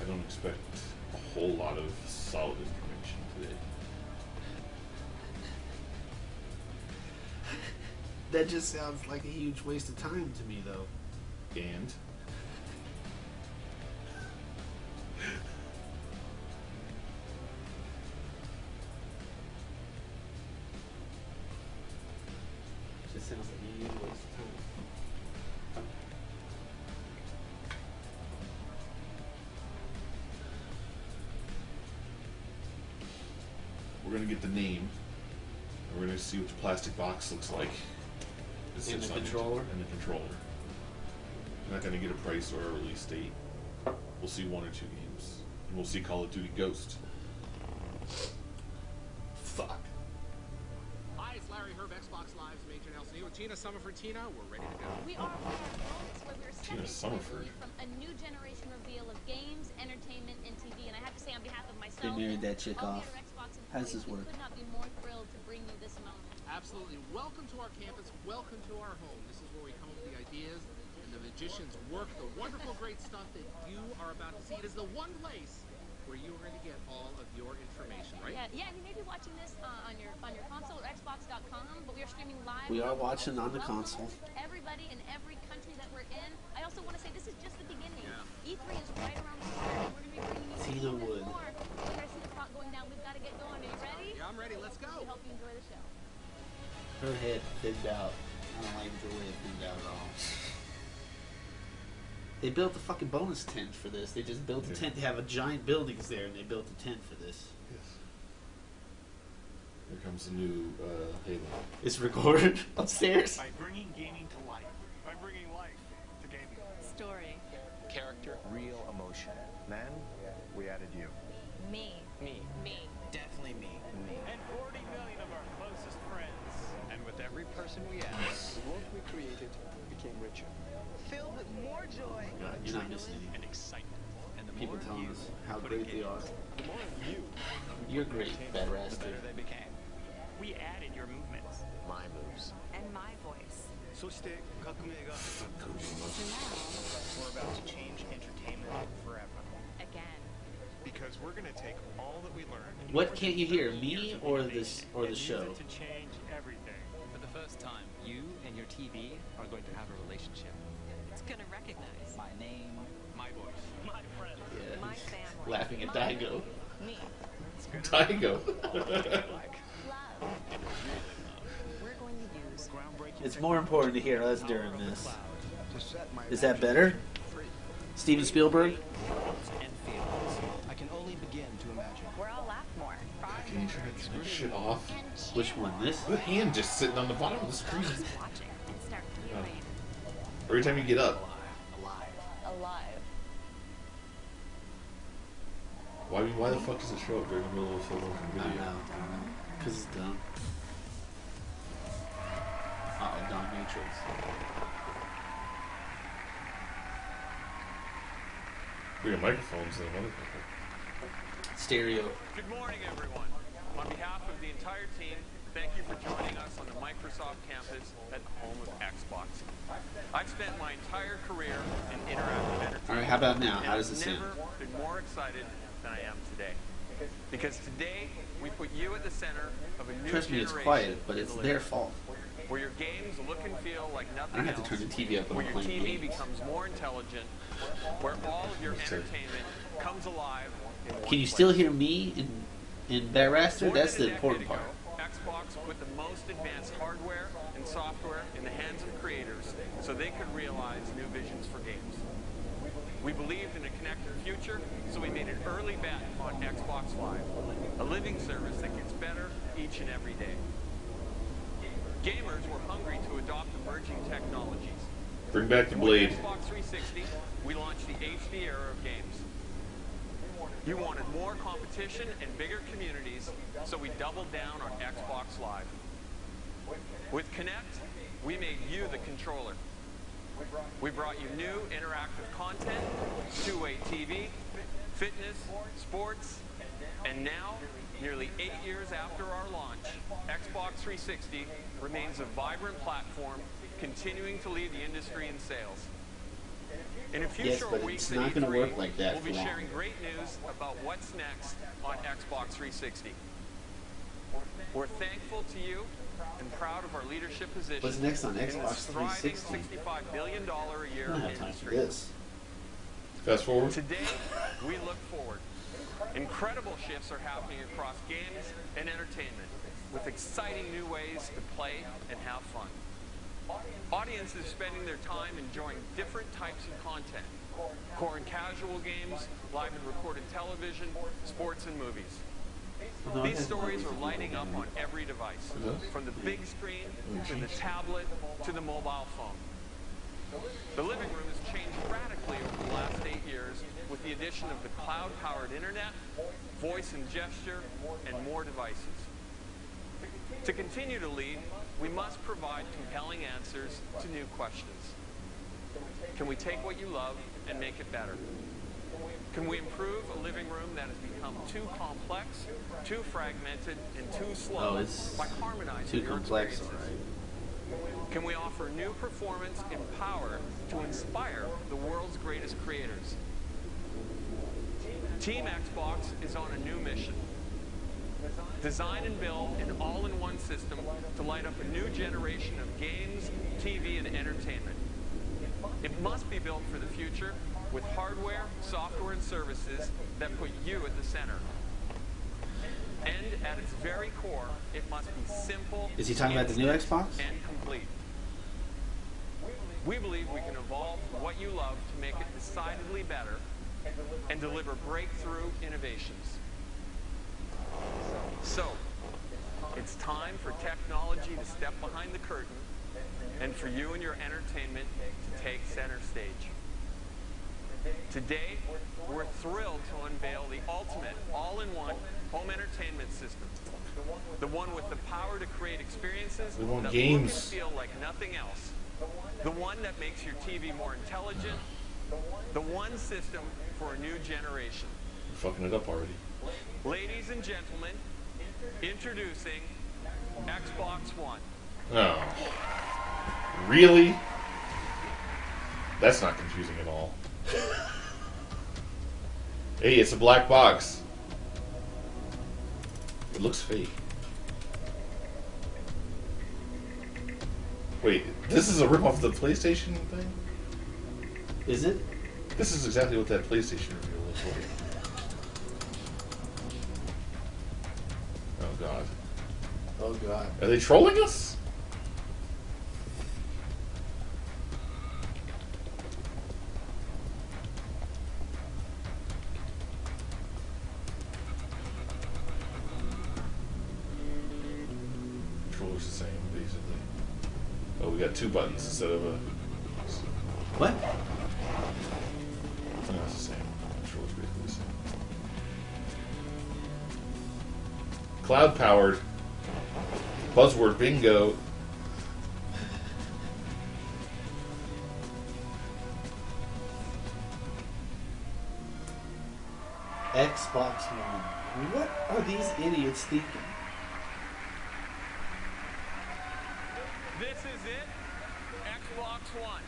I don't expect a whole lot of solid information today. That just sounds like a huge waste of time to me, though. And Just sounds like a huge waste of time. we're gonna get the name. And we're gonna see what the plastic box looks like. And the controller? And the controller. We're not gonna get a price or a release date. We'll see 1 or 2 games. And we'll see Call of Duty Ghost. Fuck. Hi, it's Larry Herb, Xbox Live's Major Nelson here with Tina Summerford. Tina, we're ready to go. We are moments where we're Tina Summerford. from a new generation reveal of games, entertainment, and TV. And I have to say, on behalf of myself, They married that chick all the off. other Xbox How does this employees, work? we could not be more thrilled to bring you this moment. Absolutely. Welcome to our campus. Welcome to our home. This is where we come up with the ideas and the magicians work the wonderful, great stuff that you are about to see. It is the one place where you are going to get all of your information, right? Yeah, and you may be watching this on your console or Xbox.com, but we are streaming live. We are watching on the Welcome console. to everybody in every country that we're in. I also want to say this is just the beginning. Yeah. E3 is right around the corner, and we're going to be bringing you Tina even Wood. more. When I see the clock going down, we've got to get going. Are you ready? Yeah, I'm ready. Let's go. We hope you enjoy the show. Her head thinned out. I don't like the way it thinned out at all. They built a fucking bonus tent for this. They just built a tent. They have a giant buildings there, and they built a tent for this. Yes. Here comes the new Halo. It's recorded upstairs. By bringing gaming to life. By bringing life to gaming. Story. Character, real emotion. Then, we added you. Me. Me. Me. Definitely me. Me. And 40 million of our closest friends. And with every person we add, The world we created became richer. Filled with more joy, God, you're not missing anything. and excitement. And the People more telling you us how put great in they games, are. The more of you, You're great, the BatRastered. better they became. We added your movements. My moves. and my voice. そして革命が So now, We're about to change entertainment forever. again. Because we're going to take all that we learned. in What more can't than you hear, 30 me years of or innovation this or the and use show? it to change everything. For the first time, you and your TV are going to have a relationship. It's gonna recognize My name, my voice. My friend. Yeah, my he's family. laughing at Daigo. Me. Daigo. Like, Love. We're going to use Groundbreaking It's more important to hear us technology, during power of the this. cloud to set my Is that better? free. Steven Spielberg? and feelings. I can only begin to imagine. where I'll laugh more. Can you turn that shit off? Which one? This? The hand just sitting on the bottom of the screen. Watching and start feeling Every time you get up. alive. Why the fuck does it show up during the middle of a slow motion I don't video? know. Because it's dumb. Uh-oh, Don Matrix. Bigger microphones than motherfucker. Stereo. Good morning, everyone. On behalf of the entire team, thank you for joining us on the Microsoft campus at the home of Xbox. I've spent my entire career in interactive entertainment. Alright, how about now? and How does I've it sound? never been more excited than I am today. Because today, we put you at the center of a new Trust me, it's generation quiet, but in it's the their living room, fault. where your games look and feel like nothing I don't have else, to turn the TV up when where I'm your playing TV games. becomes more intelligent, where all of your That's it. entertainment comes alive in one Can you place. still hear me in BatRastered? More That's than the a important decade part. ago, Xbox put the most advanced hardware and software in the hands of creators so they could realize new visions for games. We believed in a connected future, so we made an early bet on Xbox Live, a living service that gets better each and every day. Gamers were hungry to adopt emerging technologies. Bring back the With blade. Xbox 360, we launched the HD era of games. You wanted more competition and bigger communities, so we doubled down on Xbox Live. With Kinect, we made you the controller. We brought you new interactive content, two-way TV, fitness, sports, and now, nearly 8 years after our launch, Xbox 360 remains a vibrant platform, continuing to lead the industry in sales. In a few Yes, short but weeks it's at not gonna E3, work like that we'll be for long. sharing great news about what's next on Xbox 360. We're thankful to you and proud of our leadership position What's next on in this Xbox thriving 360? $65 billion a year I don't have time for industry. this. Fast forward. Today, we look forward. Incredible shifts are happening across games and entertainment, with exciting new ways to play and have fun. Audiences spending their time enjoying different types of content: core and casual games, live and recorded television, sports and movies. No, These stories are lighting up on every device, from the big screen to the tablet to the mobile phone. The living room has changed radically over the last 8 years with the addition of the cloud-powered internet, voice and gesture, and more devices. To continue to lead, we must provide compelling answers to new questions. Can we take what you love and make it better? Can we improve a living room that has become too complex, too fragmented, and too slow by harmonizing too your complex, experiences? alright. Can we offer new performance and power to inspire the world's greatest creators? Team Xbox is on a new mission. Design and build an all-in-one system to light up a new generation of games, TV, and entertainment. It must be built for the future with hardware, software, and services that put you at the center. And at its very core, it must be simple. Is he talking about the new Xbox? And complete. We believe we can evolve what you love to make it decidedly better and deliver breakthrough innovations. So, it's time for technology to step behind the curtain and for you and your entertainment to take center stage. Today, we're thrilled to unveil the ultimate all-in-one home entertainment system. The one with the power to create experiences that look and feel like nothing else. The one that makes your TV more intelligent. The one system for a new generation. You're fucking it up already. Ladies and gentlemen, introducing Xbox One. Oh. Really? That's not confusing at all. Hey, it's a black box. It looks fake. Wait, this is a rip-off of the PlayStation thing? Is it? This is exactly what that PlayStation reveal looks like. Oh god. Oh god. Are they trolling us? Controller's the same, basically. Oh, we got two buttons instead of a... What? No, it's the same. Controller's basically the same. Cloud powered. Buzzword bingo. Xbox One. What are these idiots thinking? This is it, Xbox One.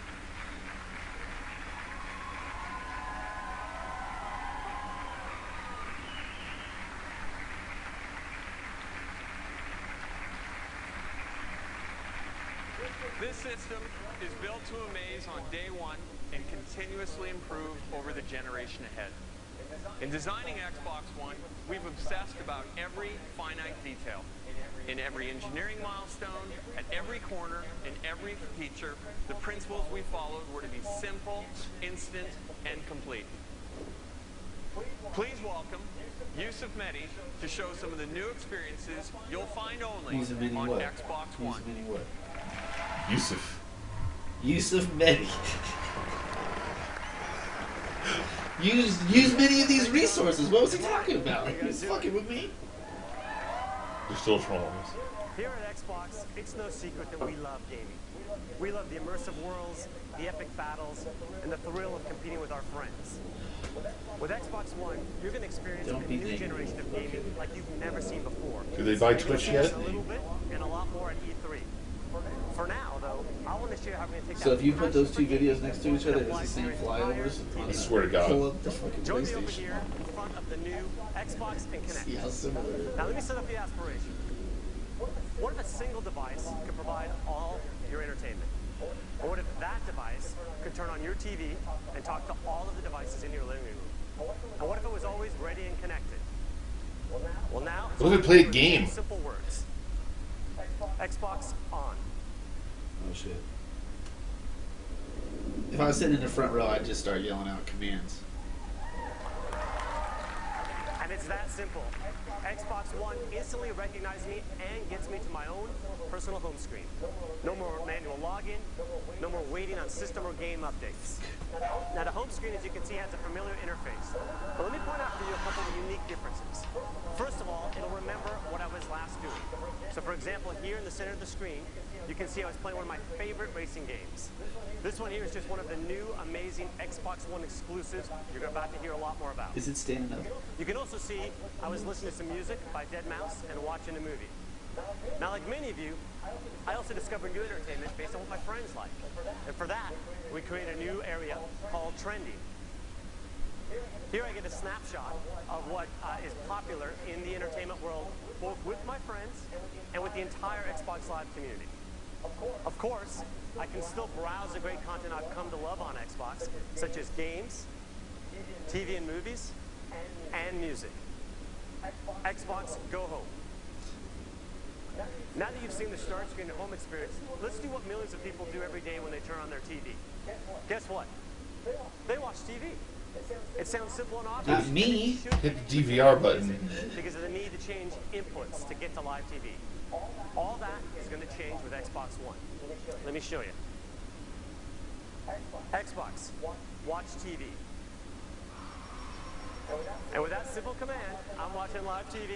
This system is built to amaze on day one and continuously improve over the generation ahead. In designing Xbox One, we've obsessed about every finite detail. In every engineering milestone, at every corner, in every feature, the principles we followed were to be simple, instant, and complete. Please welcome Yusuf Mehdi to show some of the new experiences you'll find only on Xbox One. Yusuf. Yusuf Mehdi. Use many of these resources. What was he talking about? He was fucking with me. They're still trolling us. Here at Xbox, it's no secret that we love gaming. We love the immersive worlds, the epic battles, and the thrill of competing with our friends. With Xbox One, you're going to experience a new generation of gaming like you've never seen before. Do they buy Twitch yet? A little bit and a lot more at E3. For now, though, I want to show you how we're going to take So that if you put those two passion for videos gaming next to each other, and it's apply the it to same your flyovers. entire I swear to God. Pull up the fucking Join me over PlayStation. here in front of the new Xbox and Kinect. See how similar it is. Now let me set up the aspiration. What if a single device could provide all your entertainment? Or what if that device could turn on your TV and talk to all of the devices in your living room? And what if it was always ready and connected? Well, now, What if it played a game? simple words. Xbox on. Oh shit. If I was sitting in the front row, I'd just start yelling out commands. And it's that simple. Xbox One instantly recognizes me and gets me to my own personal home screen. No more manual login, no more waiting on system or game updates. Now the home screen, as you can see, has a familiar interface. But let me point out for you a couple of unique differences. First of all, it'll remember what I was last doing. So for example, here in the center of the screen, you can see I was playing one of my favorite racing games. This one here is just one of the new, amazing Xbox One exclusives you're about to hear a lot more about. Is it standing up? You can also see I was listening to some music by deadmau5 and watching a movie. Now, like many of you, I also discovered new entertainment based on what my friends like. And for that, we created a new area called Trending. Here I get a snapshot of what is popular in the entertainment world, both with my friends and with the entire Xbox Live community. Of course, I can still browse the great content I've come to love on Xbox, such as games, TV and movies, and music. Xbox Go Home. Now that you've seen the start screen and home experience, let's do what millions of people do every day when they turn on their TV. Guess what? They watch TV. It sounds simple and obvious. Not me. Hit the DVR button. Because of the need to change inputs to get to live TV. All that is going to change with Xbox One. Let me show you. Xbox, watch TV. And with that simple command, I'm watching live TV.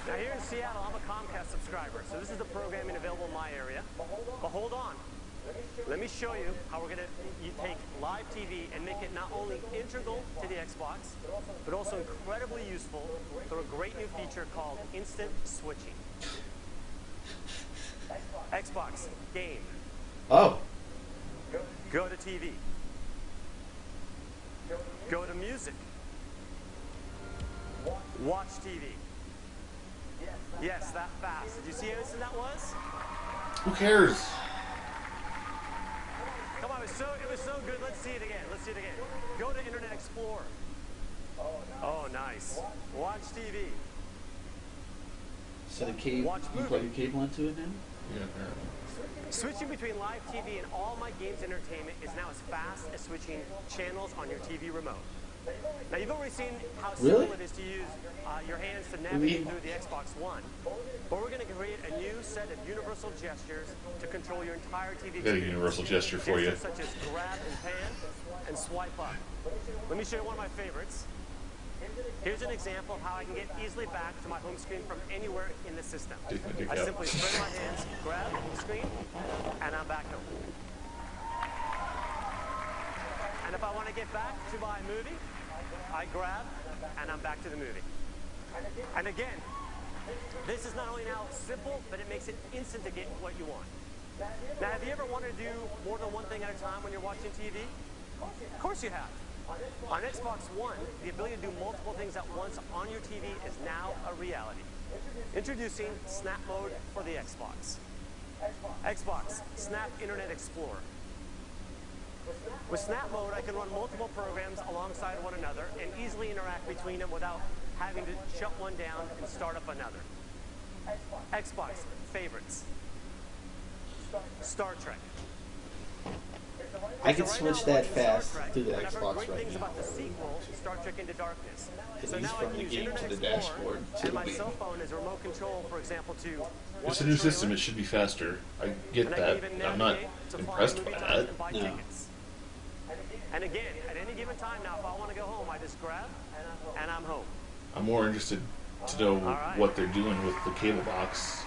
Now here in Seattle, I'm a Comcast subscriber, so this is the programming available in my area. But hold on. Let me show you how we're going to take live TV and make it not only integral to the Xbox, but also incredibly useful through a great new feature called instant switching. Xbox, game. Oh. Go to TV. Go to music. Watch TV. Yes, that fast. Did you see how instant that was? Who cares? Come on, it was so good. Let's see it again. Let's see it again. Go to Internet Explorer. Oh, nice. Watch TV. So the cable, you plug your cable into it now? Yeah, apparently. Switching between live TV and all my games entertainment is now as fast as switching channels on your TV remote. Now, you've already seen how simple it is to use your hands to navigate through the Xbox One, but we're going to create a new set of universal gestures to control your entire TV Got a experience. universal gesture for you. Gestures such as grab and pan and swipe up. Let me show you one of my favorites. Here's an example of how I can get easily back to my home screen from anywhere in the system. I simply spread my hands, grab the screen, and I'm back home. And if I want to get back to my movie, I grab, and I'm back to the movie. And again, this is not only now simple, but it makes it instant to get what you want. Now, have you ever wanted to do more than one thing at a time when you're watching TV? Of course you have. On Xbox One, the ability to do multiple things at once on your TV is now a reality. Introducing Snap Mode for the Xbox. Xbox, Snap Internet Explorer. With Snap Mode, I can run multiple programs alongside one another and easily interact between them without having to shut one down and start up another. Xbox, favorites. Star Trek. I can switch that fast through the Xbox Xbox right right now. now. About the sequel, Star Trek Into Darkness. So At now least I from can the use game Internet to the Explorer dashboard to and my the cell phone as a remote control, for example, to It's a new system. It should be faster. I get that. I'm not impressed by that. No. And again, at any given time now, if I want to go home, I just grab and I'm home. I'm more interested to know what they're doing with the cable box.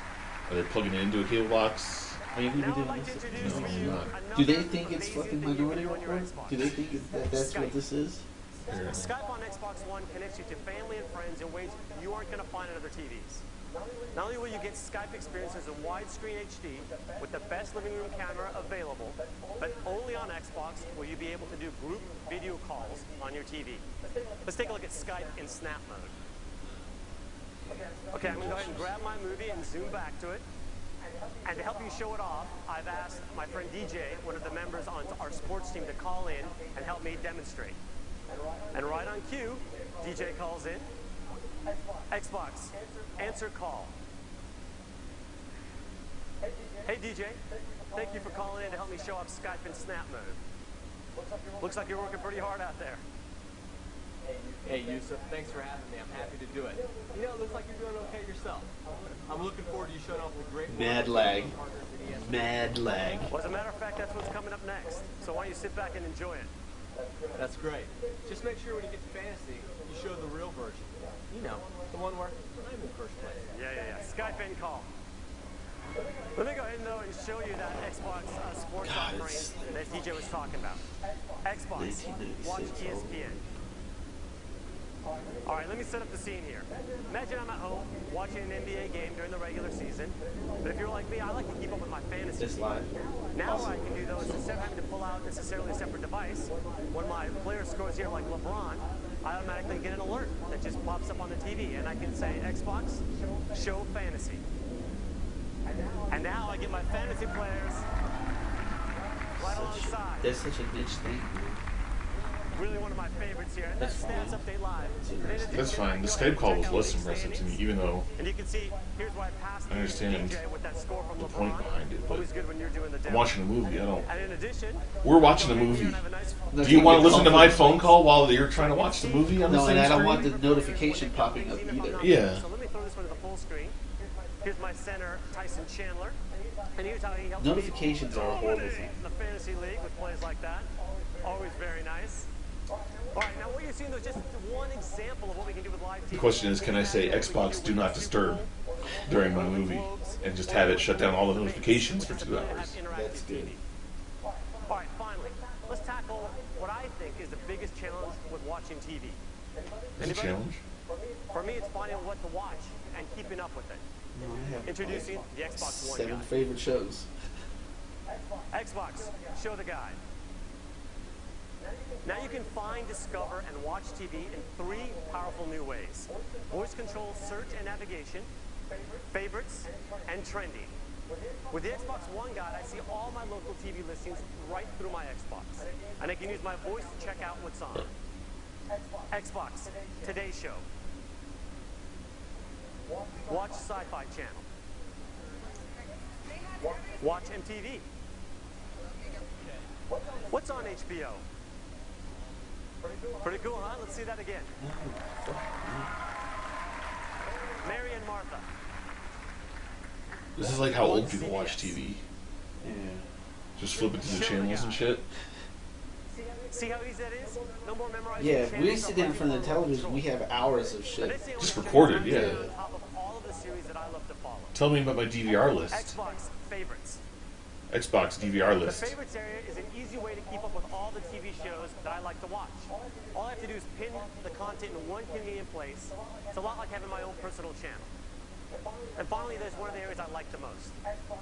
Are they plugging it into a cable box? Are you going to be doing this? No, I'm not. Do they think it's fucking Minority Report? Do they think that's what this is? Skype on Xbox One connects you to family and friends in ways you aren't going to find on other TVs. Not only will you get Skype experiences in widescreen HD with the best living room camera available, but only on Xbox will you be able to do group video calls on your TV. Let's take a look at Skype in snap mode. Okay, I'm going to go ahead and grab my movie and zoom back to it. And to help you show it off, I've asked my friend DJ, one of the members on our sports team, to call in and help me demonstrate. And right on cue, DJ calls in. Xbox, answer call. Hey DJ, thank you for calling in to help me show off Skype in snap mode. Looks like you're working pretty hard out there. Hey Yusuf, thanks for having me. I'm happy to do it. You know, it looks like you're doing okay yourself. I'm looking forward to you showing off the great Mad lag. Mad lag. Well, as a matter of fact, that's what's coming up next. So why don't you sit back and enjoy it? That's great. Just make sure when you get to fantasy, you show the real version. You know, the one where I'm in first place. Yeah. Skype in call. Let me go ahead though and show you that Xbox sports offering that DJ was talking about. Xbox, watch ESPN. All right, let me set up the scene here. Imagine I'm at home watching an NBA game during the regular season. But if you're like me, I like to keep up with my fantasy. This live. Now what I can do though is instead of having to pull out necessarily a separate device, when my player scores here like LeBron, I automatically get an alert that just pops up on the TV, and I can say, Xbox, show fantasy. And now I get my fantasy players right alongside. That's such a niche thing. Really one of my favorites here. And that's Stats Update Live. That's fine. The Skype call was less impressive to me, even though and you can see, here's why I passed I understand with that score from the LeBron. point behind it. But Always good when you're doing the I'm watching a movie. I don't. And in addition, We're watching a movie. Do you want to listen to my phone call while you're trying to watch the movie on the No, same and I don't screen? want the notification popping up either. Yeah. So let me throw this one to the full screen. Here's my center, Tyson Chandler. And here's how he helps Notifications are a horrible dominate thing. the fantasy league with plays like that. Always very nice. All right, now what you're seeing is just one example of what we can do with live TV. The question is, can I say Xbox do not disturb during my movie and just have it shut down all the notifications for 2 hours? That's good. All right, finally, let's tackle what I think is the biggest challenge with watching TV. Is it a challenge? For me, it's finding what to watch and keeping up with it. No, I have Introducing the Xbox One 7 guide. favorite shows. Xbox, show the guide. Now you can find, discover, and watch TV in 3 powerful new ways. Voice control, search, and navigation, favorites, and trending. With the Xbox One guide, I see all my local TV listings right through my Xbox. And I can use my voice to check out what's on. Xbox, Today Show. Watch Sci-Fi Channel. Watch MTV. What's on HBO? Pretty cool, huh? Let's see that again. Mary and Martha. This is like how old people watch TV. Yeah. Just flip it to the channels and shit. See how easy that is? No more memorizing. Yeah, if we sit down in front of the television, we have hours of shit. Just recorded, yeah. All of the series that I love to follow. Tell me about my DVR list. Xbox favorites. Xbox DVR The list. favorites area is an easy way to keep up with all the TV shows that I like to watch. All I have to do is pin the content in one convenient place. It's a lot like having my own personal channel. And finally, there's one of the areas I like the most.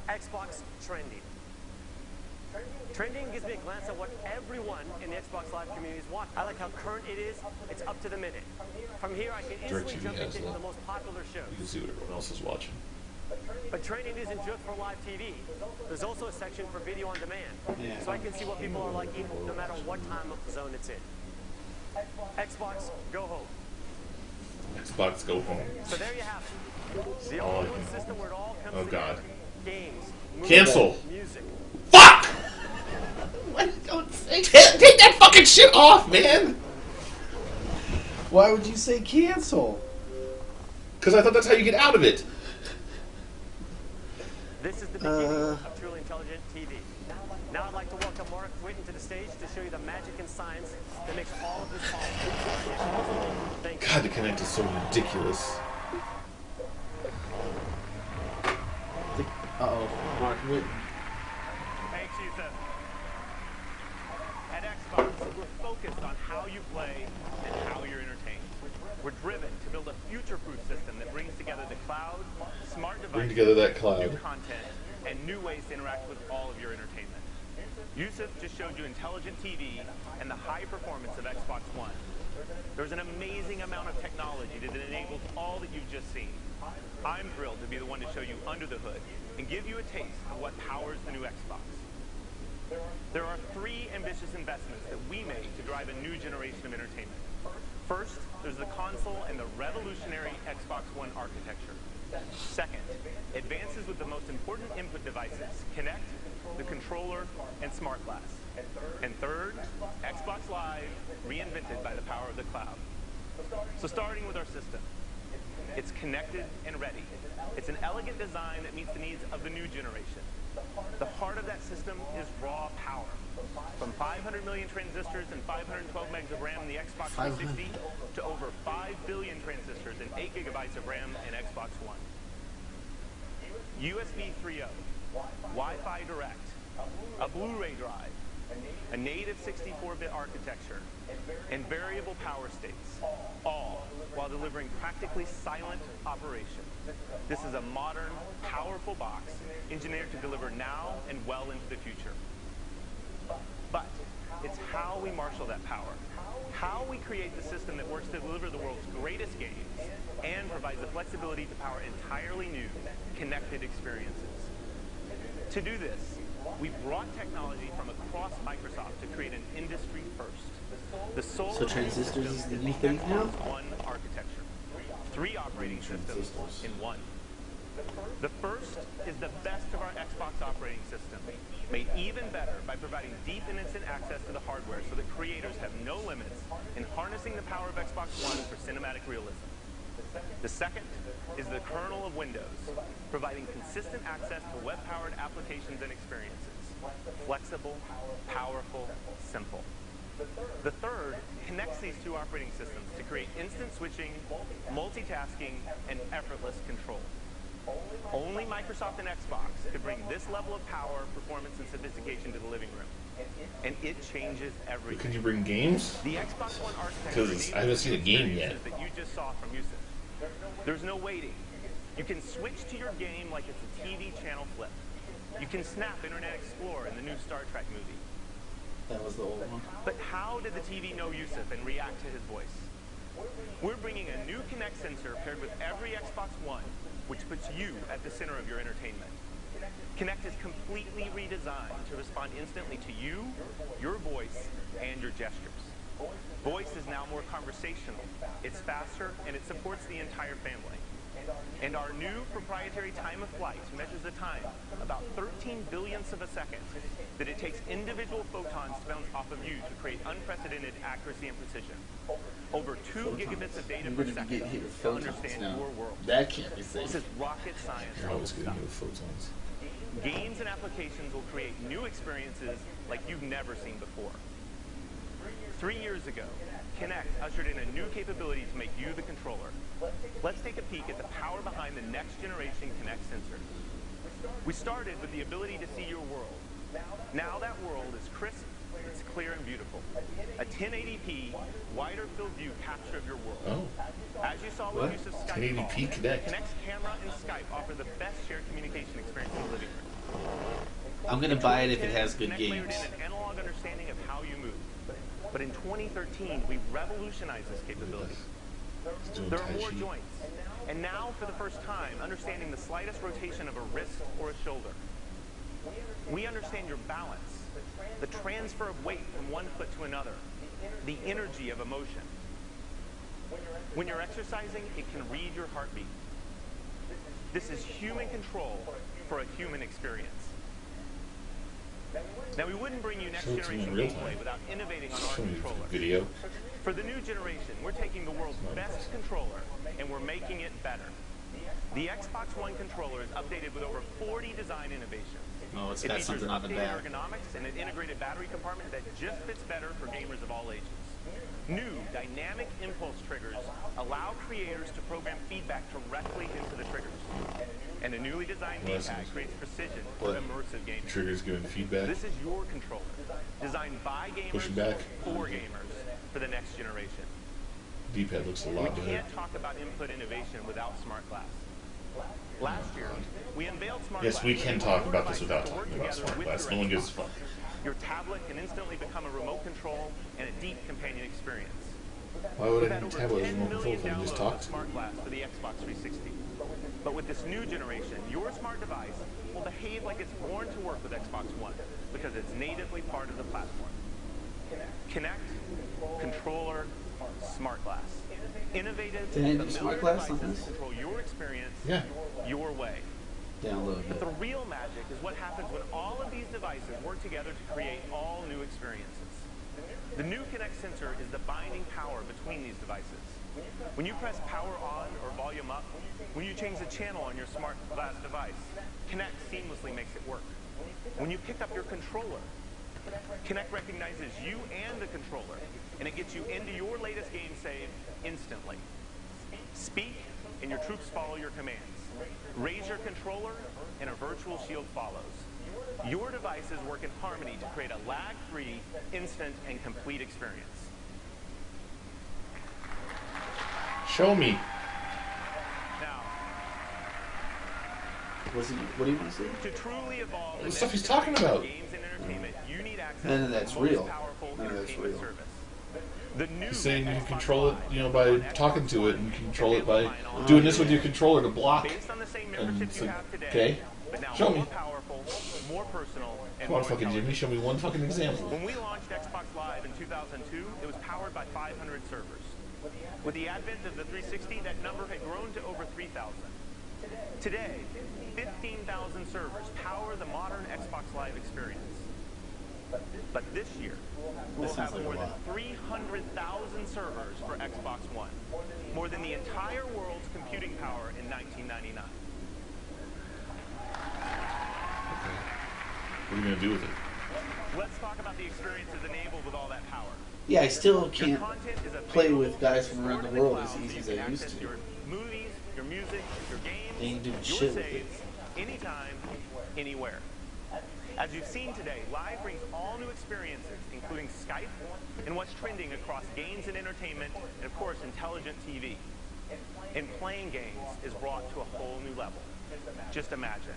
Xbox Trending. Trending gives me a glance at what everyone in the Xbox Live community is watching. I like how current it is. It's up to the minute. From here, I can instantly DirecTV jump has into that. the most popular shows. You can see what everyone else is watching. But training isn't just for live TV. There's also a section for video on demand. Yeah. So I can see what people are liking no matter what time of zone it's in. Xbox, go home. Xbox Go Home. So there you have it. The Oh, all-in-one system where it all comes oh together. God. Games, movies, Cancel. music. Fuck! Don't say take that fucking shit off, man! Why would you say cancel? Because I thought that's how you get out of it. This is the beginning of truly intelligent TV. Now I'd like to welcome Mark Whitten to the stage to show you the magic and science that makes all of this possible. Thank you. God, the Connect is so ridiculous. Uh-oh. Mark Whitten. Thanks, Yusuf. At Xbox, we're focused on how you play and how you're entertained. We're driven to build a future-proof system that brings together the cloud, smart devices, Bring together that cloud. new content, and new ways to interact with all of your entertainment. Yusuf just showed you intelligent TV and the high performance of Xbox One. There's an amazing amount of technology that enables all that you've just seen. I'm thrilled to be the one to show you under the hood and give you a taste of what powers the new Xbox. There are 3 ambitious investments that we made to drive a new generation of entertainment. First, there's the console and the revolutionary Xbox One architecture. Second, advances with the most important input devices, Kinect, the controller, and Smart Glass. And third, Xbox Live, reinvented by the power of the cloud. So starting with our system, it's connected and ready. It's an elegant design that meets the needs of the new generation. The heart of that system is raw power. From 500 million transistors and 512 megs of RAM in the Xbox 360 to over 5 billion transistors and 8 gigabytes of RAM in Xbox One. USB 3.0, Wi-Fi Direct, a Blu-ray drive, a native 64-bit architecture, and variable power states, all while delivering practically silent operation. This is a modern, powerful box engineered to deliver now and well into the future. But it's how we marshal that power, how we create the system that works to deliver the world's greatest games and provides the flexibility to power entirely new, connected experiences. To do this, we brought technology from across Microsoft to create an industry first. The sole So transistors is the new thing now? One architecture, 3 operating systems in one. The first is the best of our Xbox operating system, made even better by providing deep and instant access to the hardware so that creators have no limits in harnessing the power of Xbox One for cinematic realism. The second is the kernel of Windows, providing consistent access to web-powered applications and experiences. Flexible, powerful, simple. The third connects these 2 operating systems to create instant switching, multitasking, and effortless control. Only Microsoft and Xbox could bring this level of power, performance, and sophistication to the living room. And it changes everything. Could you bring games? The Xbox One architecture Because I haven't seen a game yet. that you just saw from Yusuf. There's no waiting. You can switch to your game like it's a TV channel flip. You can snap Internet Explorer in the new Star Trek movie. That was the old one. But how did the TV know Yusuf and react to his voice? We're bringing a new Kinect sensor paired with every Xbox One, which puts you at the center of your entertainment. Kinect is completely redesigned to respond instantly to you, your voice, and your gestures. Voice is now more conversational, it's faster, and it supports the entire family. And our new proprietary time of flight measures the time, about 13 billionths of a second, that it takes individual photons to bounce off of you to create unprecedented accuracy and precision. Over 2 gigabits of data per second to understand your world. That can't be safe. This is rocket science. You're always getting hit with photons. Games and applications will create new experiences like you've never seen before. 3 years ago, Kinect ushered in a new capability to make you the controller. Let's take a peek at the power behind the next generation Kinect sensor. We started with the ability to see your world. Now that world is crisp, it's clear and beautiful. A 1080p, wider field view capture of your world. Oh. As you saw with use of Skype 1080p call, Kinect. Kinect's camera and Skype offer the best shared communication experience in the living room. I'm gonna buy it if it has good Kinect games. layered in an analog understanding of how you move. But in 2013, we revolutionized this capability. There are more joints. And now, for the first time, understanding the slightest rotation of a wrist or a shoulder. We understand your balance, the transfer of weight from one foot to another, the energy of emotion. When you're exercising, it can read your heartbeat. This is human control for a human experience. Now, we wouldn't bring you next generation gameplay without innovating on our controller. Video. For the new generation, we're taking the world's best controller and we're making it better. The Xbox One controller is updated with over 40 design innovations. Oh, it's It got features something on the updated back. ergonomics and an integrated battery compartment that just fits better for gamers of all ages. New dynamic impulse triggers allow creators to program feedback directly into the triggers. And a newly designed D-pad creates precision for immersive gaming. Triggers giving feedback. This is your controller, designed by gamers Pushing back. for gamers for the next generation. D-pad looks a We lot better. can't talk about input innovation without Smart Glass. Last year, we unveiled Smart Yes, Glass. we can talk about this without To work talking about together Smart with Glass. your No one gives a Xbox. fuck. Your tablet can instantly become a remote control and a deep companion experience. Why would We've I had need a over tablet as a 10 remote control million if I can just downloads talk of to it? Smart Glass for the Xbox 360. But with this new generation, your smart device will behave like it's born to work with Xbox One because it's natively part of the platform. Connect, controller, Smart Glass. Innovative, Can I do familiar Smart Glass on devices this? control your experience your way. Download But it. the real magic is what happens when all of these devices work together to create all new experiences. The new Kinect sensor is the binding power between these devices. When you press power on or volume up, when you change the channel on your Smart Glass device, Kinect seamlessly makes it work. When you pick up your controller, Kinect recognizes you and the controller, and it gets you into your latest game save instantly. Speak, and your troops follow your commands. Raise your controller, and a virtual shield follows. Your devices work in harmony to create a lag-free, instant, and complete experience. Show me. Now, What do you want to see? to truly evolve The stuff he's talking about. games and entertainment, you need access None of to that's the most real. powerful None of that's entertainment real. service. The new He's saying you can Xbox control it, Live you know, by on talking Xbox to it, One and control it by and doing this with your controller to block. Based on the same And membership it's you like, have today, okay, but now show more me. powerful, more personal, and Come on, more fucking Jimmy, intelligent. show me one fucking example. When we launched Xbox Live in 2002, it was powered by 500 servers. With the advent of the 360, that number had grown to over 3,000. Today, 15,000 servers power the modern Xbox Live experience. But this year, we'll sounds have like a more than lot. 300,000 servers for Xbox One, more than the entire world's computing power in 1999. What are you going to do with it? Let's talk about the experiences enabled with all that power. Yeah, I still Your can't content is play available with guys from around stored the in world cloud as so easy you as can I used access to. Your movies, your music, your games, They ain't doing your shit with it. saves, anytime, anywhere. As you've seen today, Live brings all new experiences, including Skype and what's trending across games and entertainment, and of course, intelligent TV. And playing games is brought to a whole new level. Just imagine.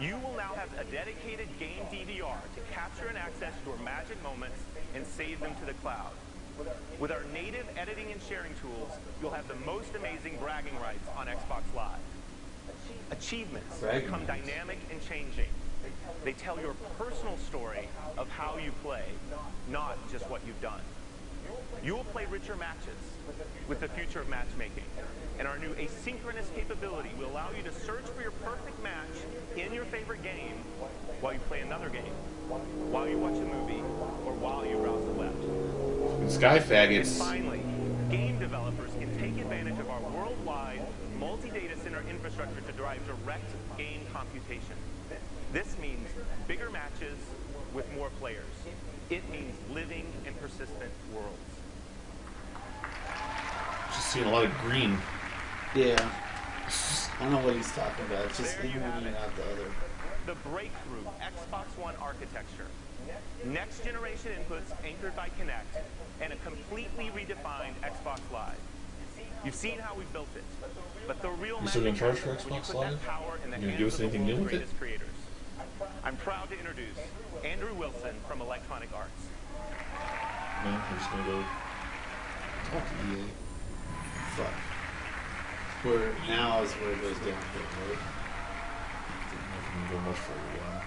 You will now have a dedicated game DVR to capture and access your magic moments and save them to the cloud. With our native editing and sharing tools, you'll have the most amazing bragging rights on Xbox Live. Achievements Bragging become rights. dynamic and changing. They tell your personal story of how you play, not just what you've done. You will play richer matches with the future of matchmaking. And our new asynchronous capability will allow you to search for your perfect match in your favorite game while you play another game, while you watch a movie, or while you browse the web. Sky And faggots. finally, game developers can take advantage of our worldwide multi-data center infrastructure to drive direct game computation. This means bigger matches with more players. It means living and persistent worlds. Just seeing a lot of green. Yeah. I don't know what he's talking about. It's just There you in one have and it. out the other. The breakthrough Xbox One architecture. Next generation inputs anchored by Kinect and a completely redefined Xbox Live. You've seen how we built it, but the real You still magic gonna charge for happens when you Xbox put that Live? power in the You gonna hands give us of the anything new world's with it? greatest creators. I'm proud to introduce Andrew Wilson from Electronic Arts. No, I'm just going to go talk to EA. Fuck. Where now is where it goes downhill, right? I can go much further down.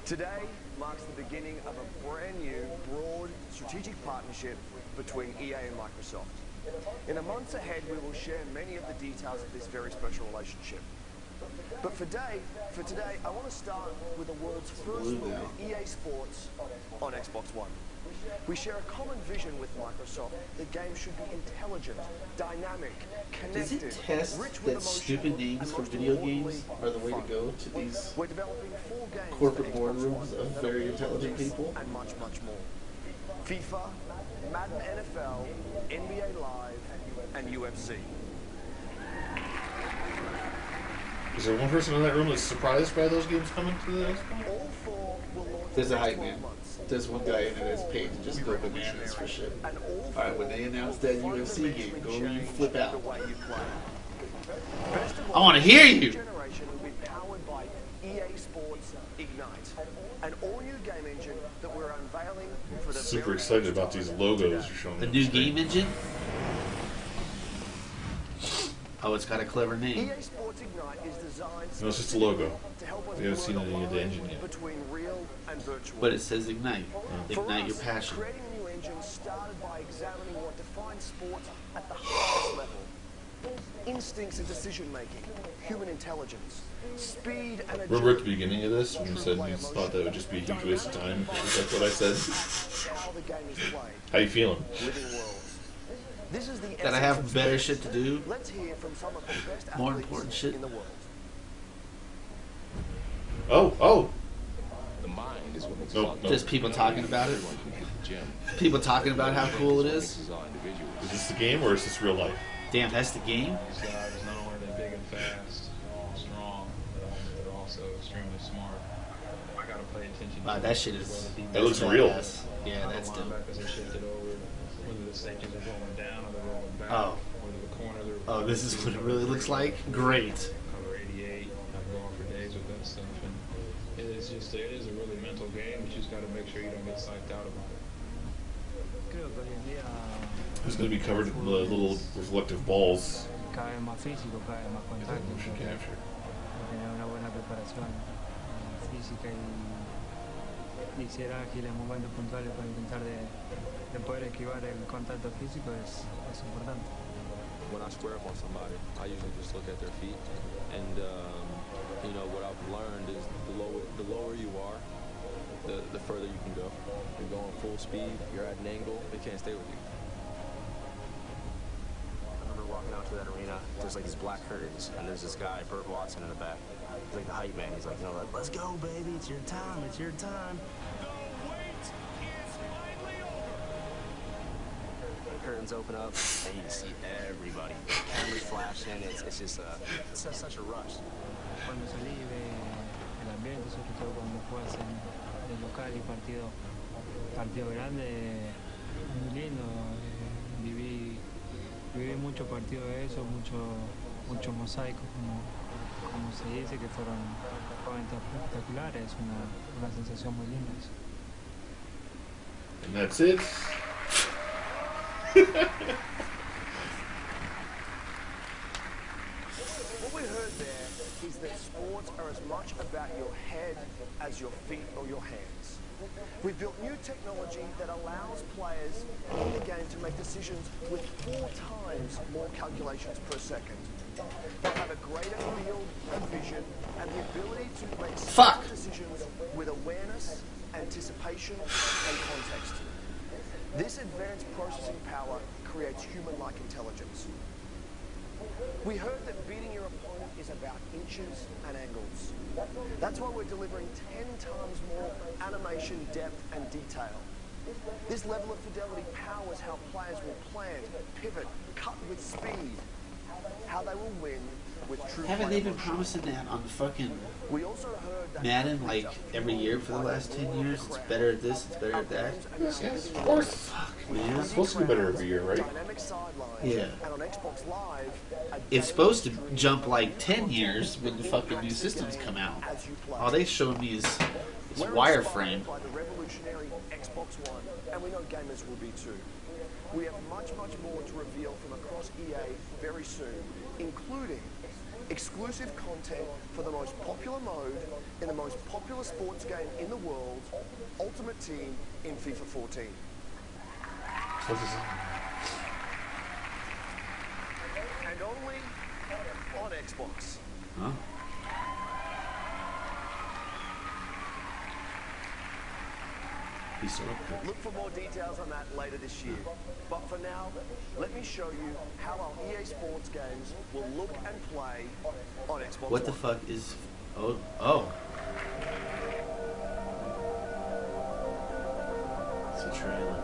Today marks the beginning of a brand new, broad, strategic partnership between EA and Microsoft. In the months ahead, we will share many of the details of this very special relationship. But for today, I want to start with the world's first look at EA Sports on Xbox One. We share a common vision with Microsoft that games should be intelligent, dynamic, Does connected, it test rich with that emotion, stupid names and for most video importantly, games are the way to fun. go to these We're developing 4 games corporate for Xbox boardrooms One of that very will intelligent this people? and much, much more. FIFA, Madden NFL, NBA Live, and UFC. Is there one person in that room that's surprised by those games coming to the Xbox? All 4 will launch There's a in the hype next man. 12 months. There's one guy in his page that just go bananas for shit. Alright, when they announce that UFC game, go you flip out. I want to hear you! Generation will be powered by EA Sports Ignite, an all-new game engine that we're unveiling for the Super very excited first about time. these logos you're showing. The on new screen. game engine? Oh, it's got a clever name. EA Sports Ignite is designed No, it's just a logo. to help us We haven't seen blur any of the engine yet. between real and virtual. But it says Ignite. For Ignite your us, passion. creating a new engine started by examining what defines sports at the highest level. Instincts and decision making, human intelligence, speed and agility. Remember at the beginning of this when you said you thought that would just be a huge waste of time? That's what I said. How the game is played. How you feeling? Living worlds. This is the That I have better shit to do. Let's hear from some of the best More athletes important shit. in the world. Oh. The mind is what makes Nope. Just people talking about it. People talking about how cool it is. Is this the game or is this real life? Damn, that's the game? These guys, not only are they big and fast, strong, they're also extremely smart. I gotta pay attention Wow, to that shit is... That looks real. badass. Yeah, that's dope. linebackers are shifted over, whether the safeties are rolling down or they're rolling back, Oh. whether the corner they're Oh, this is what it really looks like? Great. cover 88. I've gone for days with that stuff, and it is a really mental game, but you just gotta make sure you don't get psyched out about it. It's going to be covered in the little reflective balls. Cada vez más físico, cada vez más contacto. Motion capture. Tener una buena preparación física y ser ágil en momentos puntuales para intentar de poder esquivar el contacto físico es importante. When I square up on somebody, I usually just look at their feet, and you know what I've learned is the lower you are, the further you can go. You're going full speed, you're at an angle, they can't stay with you. I remember walking out to that arena, there's like these black curtains, and there's this guy, Burt Watson, in the back. He's like the hype man. He's like, you know, like, let's go, baby, it's your time, it's your time. Curtains open up, and you can see everybody. Cameras flashing, it's just such a rush. Cuando salí el ambiente, sobre todo cuando juegas en el local y partido grande, muy lindo. Viví muchos partidos de eso, muchos mosaicos, como se dice, que fueron espectaculares. Es una sensación muy linda eso. And that's it. What we heard there is that sports are as much about your head as your feet or your hands. We've built new technology that allows players in the game to make decisions with 4 times more calculations per second. They'll have a greater field of vision and the ability to make smart decisions with awareness, anticipation, and context. This advanced processing power creates human-like intelligence. We heard that beating your opponent is about inches and angles. That's why we're delivering 10 times more animation, depth, and detail. This level of fidelity powers how players will plan, pivot, cut with speed, how they will win with true Haven't play they been motion. promising that on the fucking We also heard that Madden like every year for the last 10 years? It's better at this, it's better at that. Yes, of course. Fuck, man. It's supposed to be better every year, right? dynamic sidelines, Yeah. and on Xbox Live, a It's supposed to jump like 10 years when the fucking new systems come out. All they showed me is We're wireframe. inspired by the revolutionary Xbox One, and we know gamers will be too. We have much more to reveal from across EA very soon, including exclusive content for the most popular mode in the most popular sports game in the world, Ultimate Team in FIFA 14. And only on Xbox. Huh? Look for more details on that later this year. But for now, let me show you how our EA Sports games will look and play on Xbox What the One. fuck is... Oh. It's a trailer.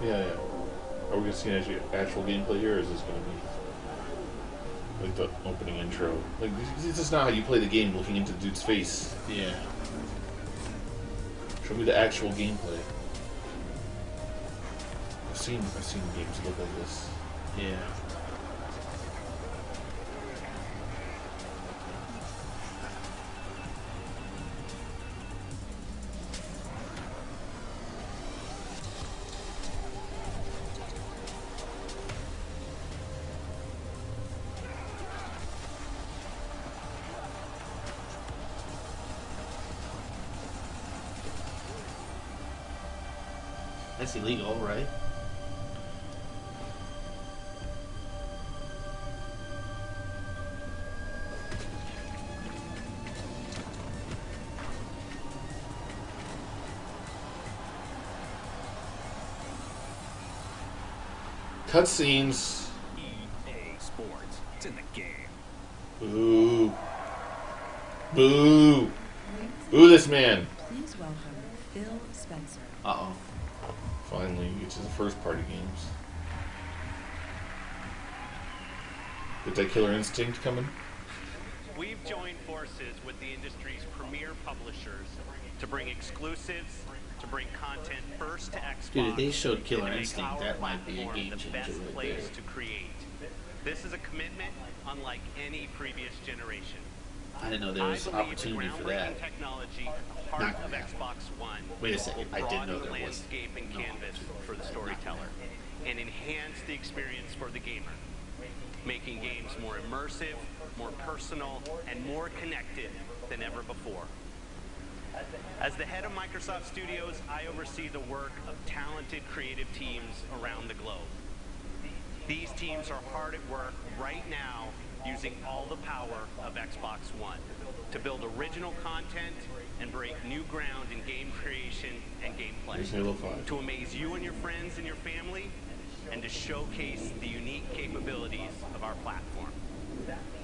Yeah. Are we going to see actual gameplay here, or is this going to be like the opening intro? Like, this is not how you play the game, looking into the dude's face. Yeah. Show me the actual gameplay. I've seen games look like this. Yeah. That's illegal, right? Cutscenes. EA Sports. It's in the game. Boo. Boo. Boo this man. Please welcome Phil Spencer. Uh-oh. Finally, we get to the first party games. Get that Killer Instinct coming? We've joined forces with the industry's premier publishers to bring exclusives, to bring content first to Xbox. Dude, if they showed Killer and to make Instinct, our that might be a platform game the changer best right place there. to create. This is a commitment unlike any previous generation. I didn't know there was opportunity for that. Technology at the heart Not of gonna happen. Xbox One Wait a second, will I didn't know broaden the there was landscape and no canvas for the storyteller and enhance the experience for the gamer, making games more immersive, more personal, and more connected than ever before. As the head of Microsoft Studios, I oversee the work of talented creative teams around the globe. These teams are hard at work right now using all the power of Xbox One to build original content and break new ground in game creation and gameplay. There's Halo 5. To amaze you and your friends and your family, and to showcase the unique capabilities of our platform.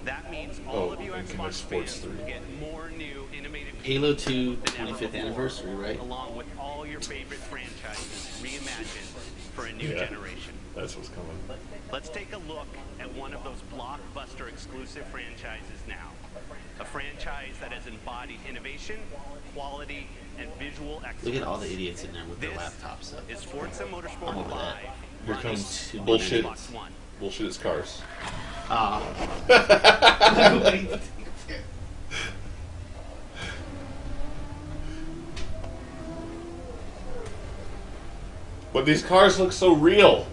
That means all of you Xbox fans will get more new, innovative Halo 2 than ever 25th before, anniversary, right? along with all your favorite franchises reimagined for a new generation. That's what's coming. Let's take a look at one of those blockbuster exclusive franchises now. A franchise that has embodied innovation, quality, and visual excellence. Look at all the idiots in there with their This laptops up. is Forza I'm Motorsport over that. Live. Here on comes Too bullshit. many Xbox One. Bullshit is cars. Ah. But these cars look so real.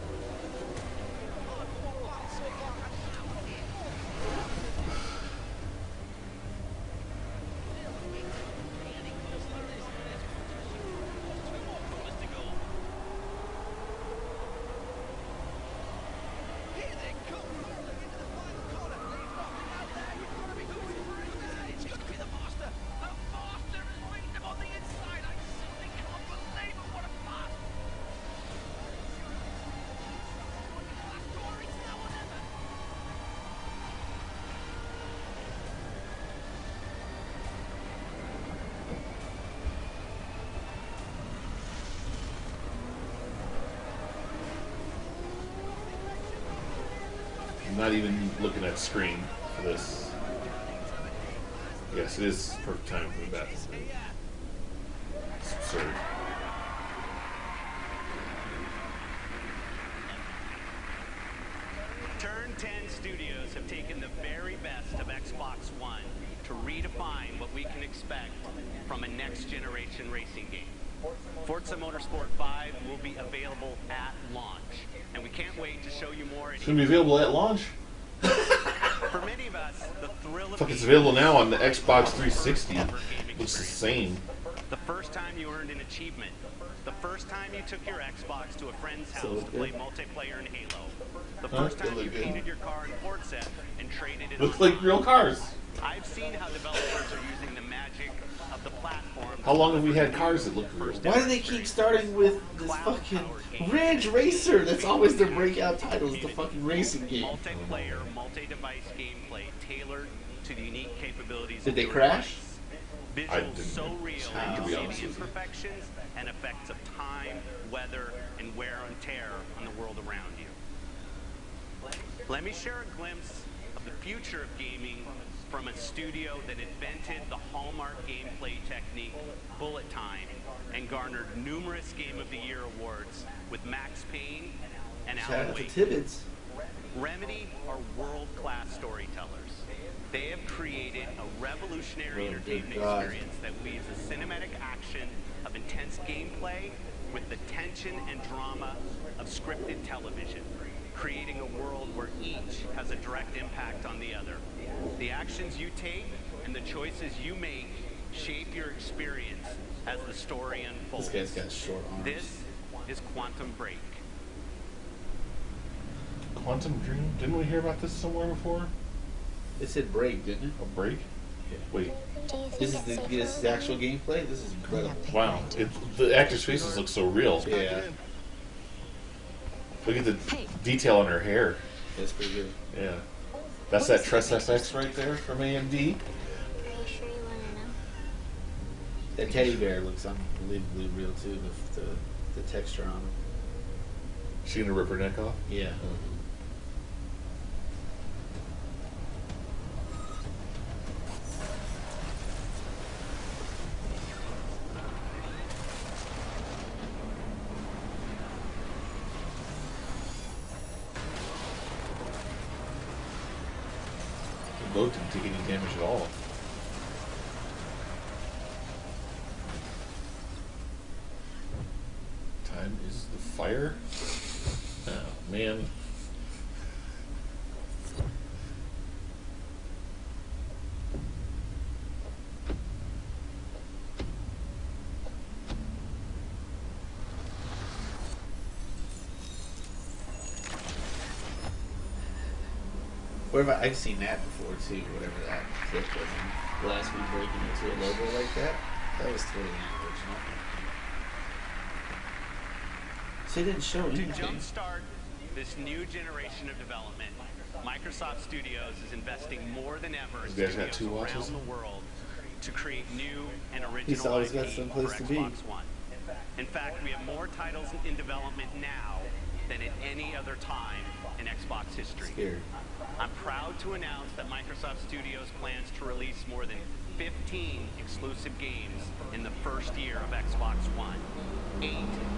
I'm not even looking at the screen for this. Yes, it is perfect time for the bathroom. It's absurd. Turn 10 Studios have taken the very best of Xbox One to redefine what we can expect from a next-generation racing game. Forza Motorsport 5 will be available at launch, and we can't wait to show you more. It's going to be available at launch? For many of us, the thrill of Fuck, it's available now on the Xbox 360. Looks the same. the first time you earned an achievement, the first time you took your Xbox to a friend's house to play multiplayer in Halo, the first time you painted your car in Forza and traded it Looks online. like real cars. I've seen how developers are using the magic of the platform. How long have we had cars that look real? Why do they keep starting with this fucking Ridge Racer? That's always their breakout title, is the fucking racing game. Multiplayer, multi-device gameplay tailored to the unique capabilities Did of they your crash? device. I Visuals didn't, so real to that be you honest see the with you. imperfections and effects of time, weather, and wear and tear on the world around you. Let me share a glimpse of the future of gaming from a studio that invented the hallmark gameplay technique, bullet time, and garnered numerous Game of the Year awards with Max Payne and Shout Alan out to Wake. Tibbets. Remedy are world-class storytellers. They have created a revolutionary entertainment experience that weaves a cinematic action of intense gameplay with the tension and drama of scripted television, creating a world where each has a direct impact on the other. The actions you take and the choices you make shape your experience as the story unfolds. This guy's got short arms. This is Quantum Break. Quantum Dream? Didn't we hear about this somewhere before? It said break, didn't it? A break? Yeah. Wait. This is the actual gameplay? This is incredible. Wow. The actors' faces look so real. Yeah. Look at the detail on her hair. That's pretty good. Yeah. That's that Tress FX right there from AMD. That teddy bear looks unbelievably real too, the texture on him. She gonna rip her neck off? Yeah. The boat didn't take any damage at all. Time is the fire. Oh man. I've seen that before too, whatever that clip was. Glass being breaking into a logo like that. That was totally unoriginal. So they didn't show anything. To jumpstart this new generation of development, Microsoft Studios is investing more than ever in You guys got studios 2 watches? around the world to create new and He's original always IP got someplace for to be. Xbox One. In fact, we have more titles in development now than at any other time in Xbox history. Scared. I'm proud to announce that Microsoft Studios plans to release more than 15 exclusive games in the first year of Xbox One, 8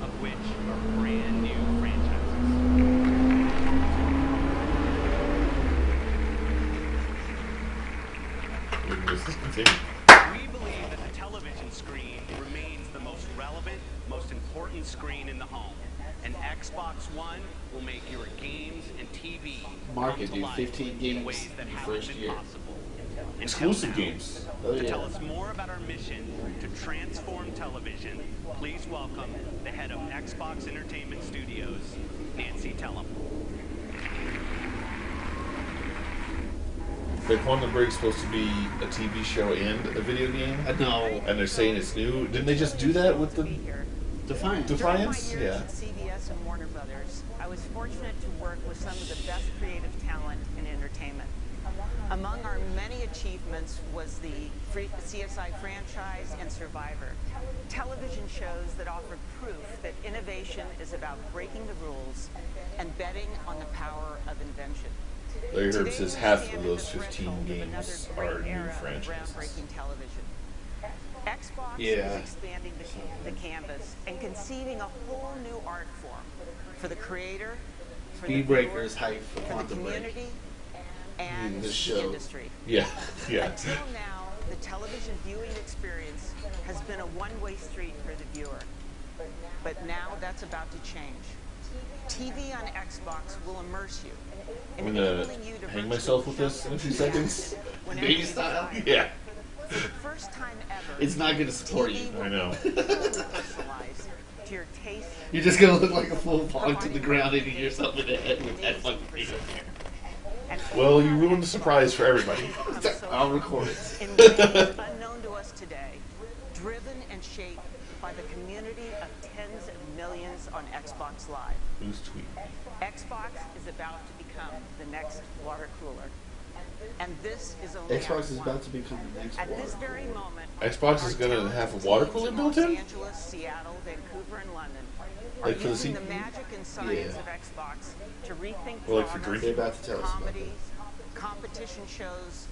of which are brand new franchises. We believe that the television screen remains the most relevant, most important screen in the home. And Xbox One will make your games and TV Market, dude, 15 in games ways that in the haven't first been year. possible. Exclusive games. Oh, To yeah. tell us more about our mission to transform television, please welcome the head of Xbox Entertainment Studios, Nancy Tellum. The Quantum Break's supposed to be a TV show and a video game? No. And they're saying it's new. Didn't they just do that with the Defiance? Defiance? During my years Yeah. at CBS and Warner Brothers, I was fortunate to work with some of the best creative talent in entertainment. Among our many achievements was the CSI franchise and Survivor, television shows that offered proof that innovation is about breaking the rules and betting on the power of invention. Larry Herb Today, says we're half standing of those at the 15 threshold of games another are great new era of franchises. groundbreaking television. Xbox Yeah. is expanding the canvas and conceiving a whole new art form for the creator, for the viewer, Speedbreaker's hype for for the Quantum Break. community, and This the show. industry. Yeah. Yeah. Until now, the television viewing experience has been a one-way street for the viewer. But now that's about to change. TV on Xbox will immerse you, I'm gonna enabling you to hang myself with this in a few seconds. whenever Baby you style? desire. Yeah. For the first time ever, It's not gonna support you. TV will I know. be personalized to your taste. You're just gonna look like a fool falling to the ground hitting yourself in the head with that fucking thing. Well, you ruined the surprise for everybody. I'll record it. In ways unknown to us today, driven and shaped by the community of tens of millions on Xbox Live. Who's tweeting? Xbox is about to become the next water cooler. And this is only Xbox Act is One. about to become the next At water this cooler. very moment, Xbox is gonna our have a talented water teams cooler in built Los in? Angeles, Seattle, Vancouver, and London are Like for the using the CPU? magic and science Yeah. of Xbox to rethink Or like for dramas, drinking? They're about to tell us about comedies, competition shows,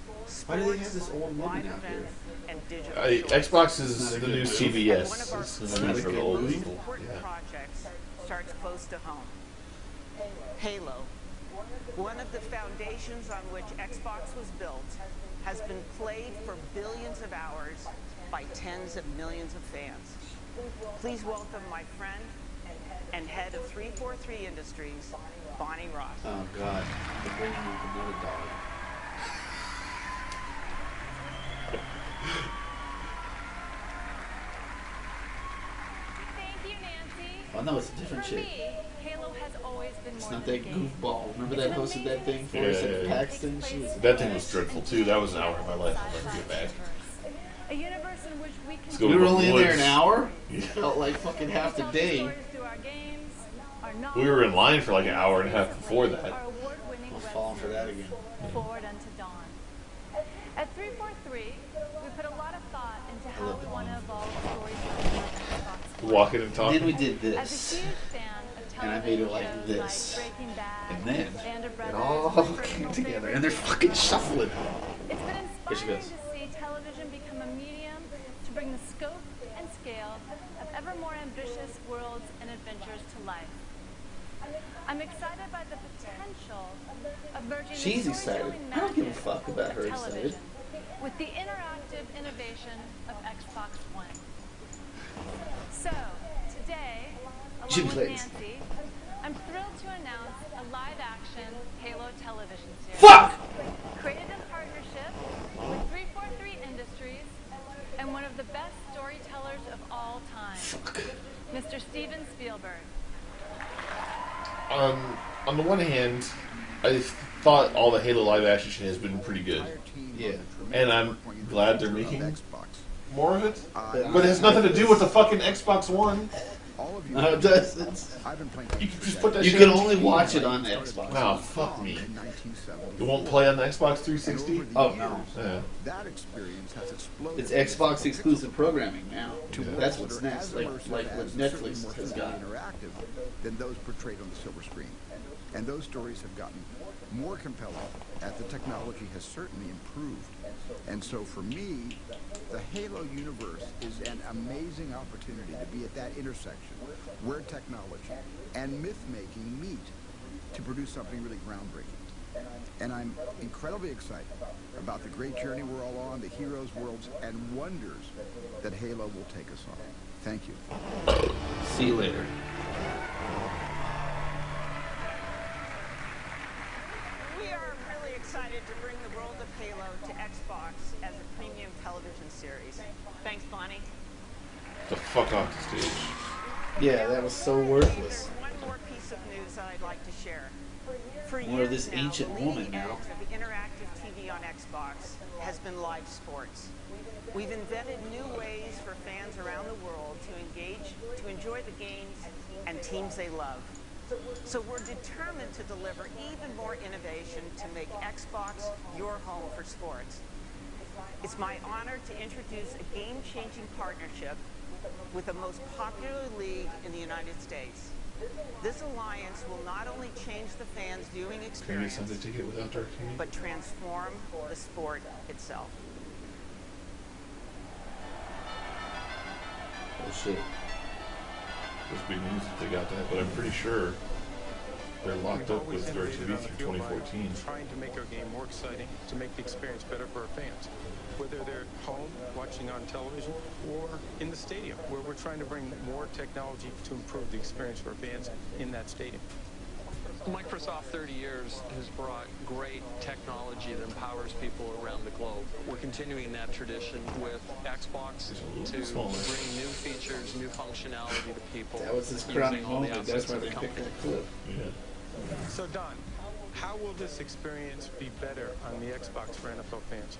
Why do they have sports, this old woman live out here? events, and digital shorts. Xbox is the new And CBS. one of our It's the new for the old people. important Yeah. projects starts close to home. Halo, one of the foundations on which Xbox was built, has been played for billions of hours by tens of millions of fans. Please welcome my friend and head of 343 Industries, Bonnie Ross. Oh God, they're bringing up another dog. Thank you, Nancy. Oh no, it's a different For chick. me, Halo has always been It's more not than that a game. goofball. Remember It's that an hosted that thing for Yeah, us yeah, at yeah. Paxton? She was That thing was dreadful too. That was an hour of my life I'll never get back. A universe in which we Let's can go We were only in there woods. an hour? Yeah. Felt like fucking half the day. We were in line for like an hour and a half before that. I'm falling for that again. Forward unto dawn. At 343, we put a lot of thought into how we want to evolve storytelling on Xbox. Walking and talking. Then we did As this. a huge fan of And I made it television like shows this. Breaking Bad, And then Band of it Brothers, all my came personal together. favorite And they're fucking shuffling. It's been Here she inspiring goes. to see television become a medium to bring the scope and scale of ever more ambitious worlds and adventures to life. I'm excited by the potential of merging She's the excited. storytelling I don't give a magic fuck about of her excited. television with the interactive innovation of Xbox One. So, today, She along with plays. Nancy, I'm thrilled to announce a live-action Halo television series. Fuck! Created in partnership with 343 Industries and one of the best storytellers of all time, Mr. Steven Spielberg. On the one hand, I thought all the Halo live action has been pretty good. Yeah. And I'm glad they're making more of it. But it has nothing to do with the fucking Xbox One. No, it doesn't. You can just put that You shit can on only TV. watch it on the Xbox. Wow, fuck me. It won't play on the Xbox 360? Oh, no. Yeah. That experience has exploded. It's Xbox exclusive programming now. To That's what's next. Like what as Netflix more has got. interactive than those portrayed on the silver screen. And those stories have gotten more compelling as the technology has certainly improved. And so for me, the Halo universe is an amazing opportunity to be at that intersection where technology and myth-making meet to produce something really groundbreaking. And I'm incredibly excited about the great journey we're all on, the heroes, worlds, and wonders that Halo will take us on. Thank you. See you later. We are really excited to bring the world of Halo to Xbox as a premium television series. Thanks, Bonnie. The fuck off the stage. Yeah, that was so worthless. One more piece of news that I'd like to share. For More years of this now, ancient the woman leading now. edge of interactive TV on Xbox has been live sports. We've invented new ways for fans around the world to enjoy the games and teams they love. So we're determined to deliver even more innovation to make Xbox your home for sports. It's my honor to introduce a game-changing partnership with the most popular league in the United States. This alliance will not only change the fans' viewing Can you experience, send a ticket without Dark TV? but transform the sport itself. Oh shit. It's big news if they got that, but I'm pretty sure they're locked up with Dark TV through 2014. Trying to make our game more exciting, to make the experience better for our fans. Whether they're home, watching on television, or in the stadium, where we're trying to bring more technology to improve the experience for fans in that stadium. Microsoft 30 years has brought great technology that empowers people around the globe. We're continuing that tradition with Xbox to bring new features, new functionality to people. That was his using crowning all the moment. That's assets why of they the picked company. that clip. Yeah. So Don, how will this experience be better on the Xbox for NFL fans?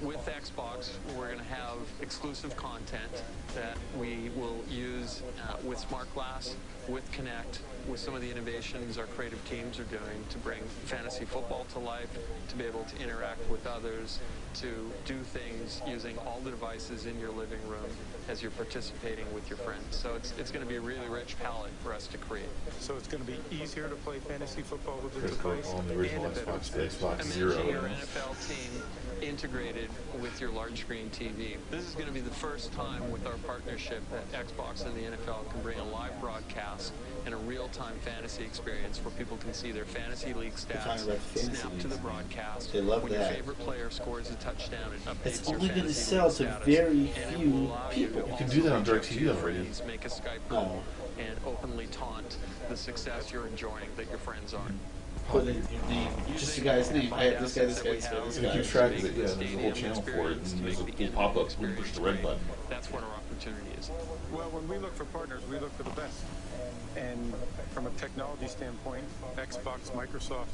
With Xbox, we're going to have exclusive content that we will use with Smart Glass, with Connect, with some of the innovations our creative teams are doing to bring fantasy football to life, to be able to interact with others, to do things using all the devices in your living room as you're participating with your friends. So it's going to be a really rich palette for us to create. So it's going to be easier to play fantasy football with the Chris device on the original and a better Xbox, the Xbox Imagine Zero. your NFL team integrated with your large screen TV. This is going to be the first time with our partnership that Xbox and the NFL can bring a live broadcast and a real-time fantasy experience where people can see their fantasy league stats snapped to the broadcast. They love when that. your favorite player scores a touchdown, it updates It's your only going to fantasy sell league to status, very and it few will allow you to people. You can also do that on reach out to DirecTV your already. friends, make a Skype call, and openly taunt the success you're enjoying that your friends aren't. Put in your name, just the guy's name. I have this guy, this guy, this guy, this And guy. keep track of it, yeah, there's a whole channel for it, and there's a little pop-up when you push the red button. That's what our opportunity is. Well, when we look for partners, we look for the best. And from a technology standpoint, Xbox, Microsoft,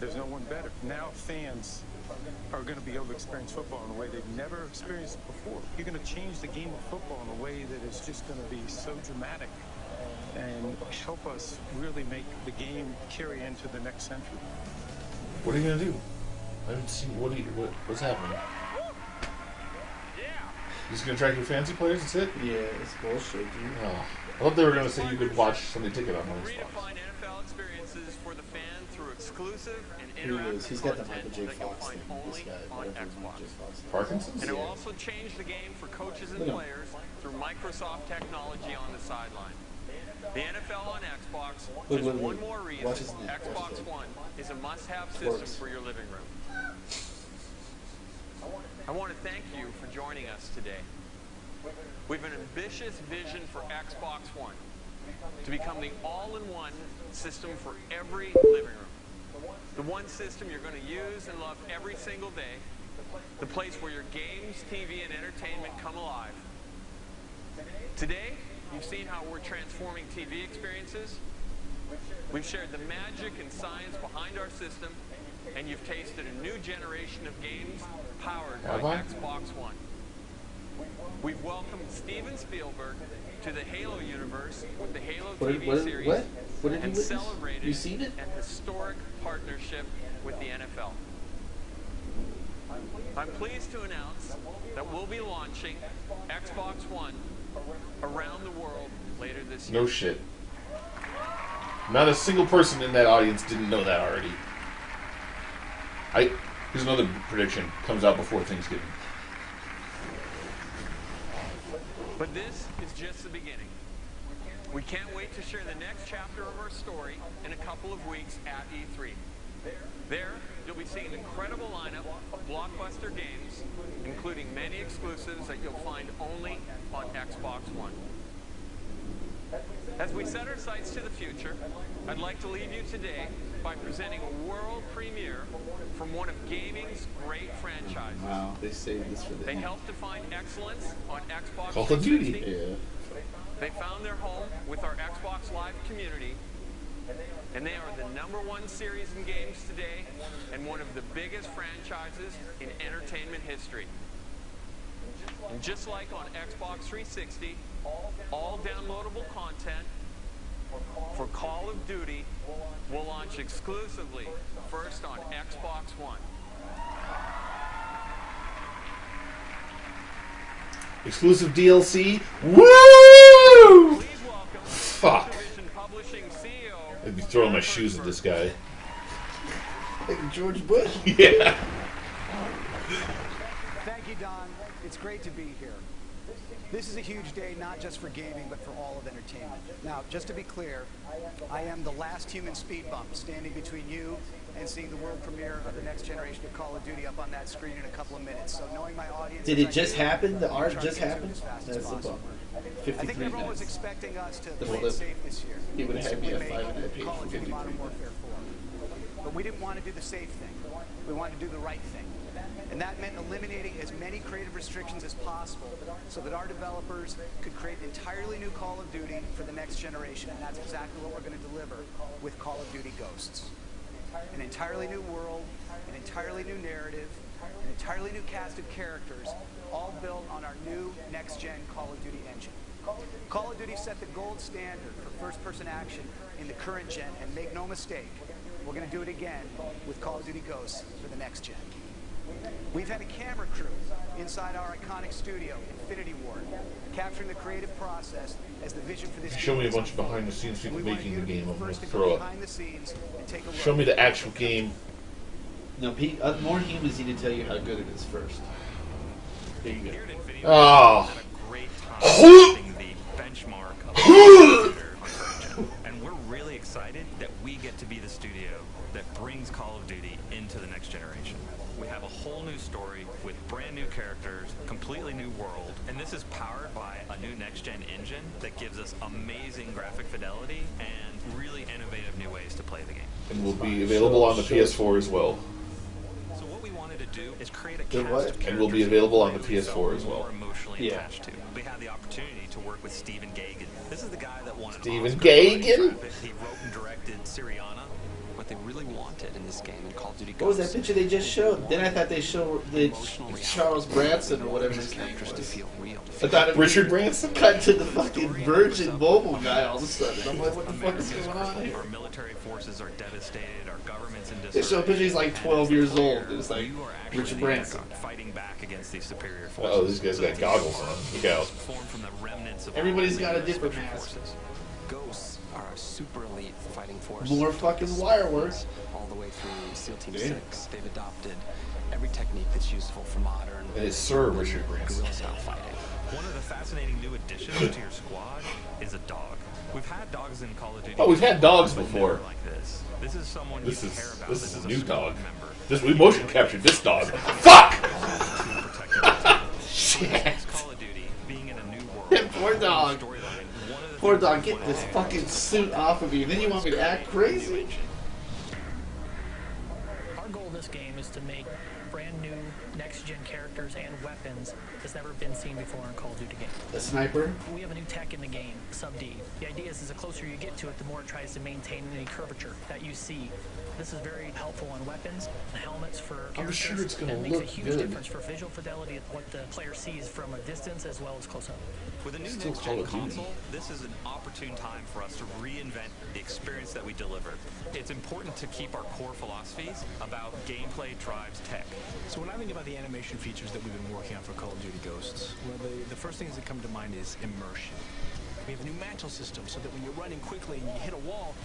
there's no one better. Now fans are going to be able to experience football in a way they've never experienced it before. You're going to change the game of football in a way that is just going to be so dramatic and help us really make the game carry into the next century. What are you gonna do? I haven't seen. What's happening? You just gonna track your fantasy players? That's it? Yeah, it's bullshit, dude. Oh, I thought they were gonna say you could watch Sunday Ticket on Xbox. Redefine NFL experiences for the fan through exclusive and Here he is. interactive He's got the content Michael J. that you'll Fox find thing. This only guy, on whatever Xbox. J. Fox. Parkinson's? And it will Yeah. also change the game for coaches and Look at him. players through Microsoft technology on the sideline. The NFL on Xbox, Look, just look, one look. more reason, Watch his name. Xbox One is a must-have system Works. for your living room. I want to thank you for joining us today. We have an ambitious vision for Xbox One to become the all-in-one system for every living room. The one system you're going to use and love every single day. The place where your games, TV, and entertainment come alive. Today, you've seen how we're transforming TV experiences. We've shared the magic and science behind our system, and you've tasted a new generation of games powered by Xbox One. We've welcomed Steven Spielberg to the Halo universe with the Halo TV series What did and you celebrated You seen it? an historic partnership with the NFL. I'm pleased to announce that we'll be launching Xbox One around the world later this year. No shit. Not a single person in that audience didn't know that already. Here's another prediction. Comes out before Thanksgiving. But this is just the beginning. We can't wait to share the next chapter of our story in a couple of weeks at E3. There, you'll be seeing an incredible lineup of blockbuster games, including many exclusives that you'll find only on Xbox One. As we set our sights to the future, I'd like to leave you today by presenting a world premiere from one of gaming's great franchises. Wow, they saved this for the They end. helped define excellence on Xbox Call of Duty. 360. Yeah. They found their home with our Xbox Live community, and they are the #1 series in games today and one of the biggest franchises in entertainment history. And just like on Xbox 360, all downloadable content for Call of Duty will launch exclusively first on Xbox One. Exclusive DLC. Woo! Fuck. I'd be throwing my shoes at this guy. Like George Bush? Yeah. Thank you, Don. It's great to be here. This is a huge day, not just for gaming, but for all of entertainment. Now, just to be clear, I am the last human speed bump standing between you and seeing the world premiere of the next generation of Call of Duty up on that screen in a couple of minutes. So knowing my audience... Did it just happen? The art just happened? That's a bummer. I 53 think everyone was minutes. expecting us to The play flip. it safe this year. He would have had me We at made 500 pages Call for of Duty 53 Modern minutes. Warfare 4. But we didn't want to do the safe thing. We wanted to do the right thing. And that meant eliminating as many creative restrictions as possible so that our developers could create an entirely new Call of Duty for the next generation. And that's exactly what we're going to deliver with Call of Duty Ghosts. An entirely new world, an entirely new narrative, an entirely new cast of characters, all built on our new next-gen Call of Duty engine. Call Call of Duty set the gold standard for first-person action in the current gen, and make no mistake, we're going to do it again with Call of Duty Ghosts for the next gen. We've had a camera crew inside our iconic studio, Infinity Ward, capturing the creative process as the vision for this game. Show me a bunch of behind-the-scenes people making the game. I'm going to throw up. Show me the actual game. No, Pete, more humans need to tell you how good it is first. There you go. Oh. The benchmark of and we're really excited that we get to be the studio that brings Call of Duty into the next generation. We have a whole new story with brand new characters, completely new world, and this is powered by a new next-gen engine that gives us amazing graphic fidelity and really innovative new ways to play the game. And will be available on the PS4 as well. So what we wanted to do is create a cast of characters and will be available on the PS4 as well. more emotionally attached to. We had the opportunity to work with Stephen Gagan. This is the guy that won an Stephen Oscar Gagan? He wrote and directed Syriana. What they really wanted in this game in Call of Duty What was that picture they just showed? Then I thought they showed the Charles Branson or whatever his name was. I thought it was Richard Branson cut to the fucking Virgin Mobile guy all of a sudden. I'm like, what the fuck is going on here? Our military forces are devastated. Our government's in They show a picture. He's like 12 years old. It's like Richard Branson. Fighting back against these superior forces. Oh, these guys got goggles on. Look out. Everybody's got a different mask. Ghosts are a super elite fighting force. More fucking wire work. All the way through SEAL Team 6. They've adopted every technique that's useful for modern And it's Sir Richard Branson. guerrilla-style fighting. One of the fascinating new additions to your squad is a dog. We've had dogs in Call of Duty. Oh, we've had dogs but before. never like this. This is someone This you is care about. this is a new squad dog. member. This we motion captured this dog. Fuck! Shit. Call of Duty, being in a new world. That poor dog. Poor dog, get this fucking suit off of you. Then you want me to act crazy? Our goal in this game is to make brand new next-gen characters and weapons that's never been seen before in Call of Duty game. A sniper? We have a new tech in the game, Sub-D. The idea is the closer you get to it, the more it tries to maintain any curvature that you see. This is very helpful on weapons and helmets for characters. I'm sure it's going and to it makes look a huge good. difference for visual fidelity of what the player sees from a distance as well as close up. With a new Still next-gen Call of Duty. console, this is an opportune time for us to reinvent the experience that we deliver. It's important to keep our core philosophies about gameplay drives tech. So when I think about the animation features that we've been working on for Call of Duty Ghosts, well, the first things that come to mind is immersion. We have a new mantle system so that when you're running quickly and you hit a wall,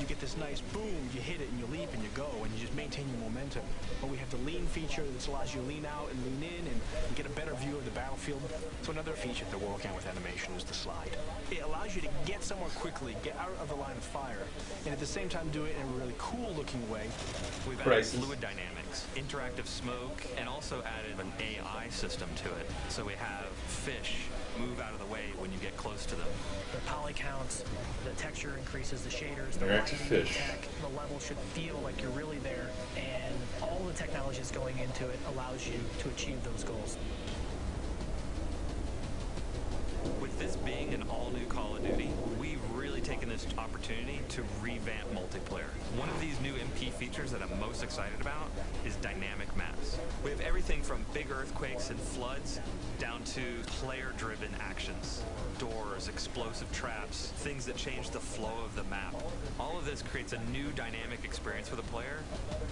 you get this nice boom, you hit it and you leap and you go and you just maintain your momentum. But we have the lean feature that allows you to lean out and lean in and get a better view of the battlefield. So another feature that we're working on with animation is the slide. It allows you to get somewhere quickly, get out of the line of fire, and at the same time do it in a really cool looking way. We've added fluid dynamics, interactive smoke, and also added an AI system to it. So we have fish move out of the way when you get close to them. The poly counts, the texture increases, the shaders, the Interactive lighting, fish. the tech, the level should feel like you're really there, and all the technology that's going into it allows you to achieve those goals. With this being an all-new Call of Duty, we've really taken this opportunity to revamp multiplayer. One of these new MP features that I'm most excited about is dynamic maps. We have everything from big earthquakes and floods down to player-driven actions. Doors, explosive traps, things that change the flow of the map. All of this creates a new dynamic experience for the player.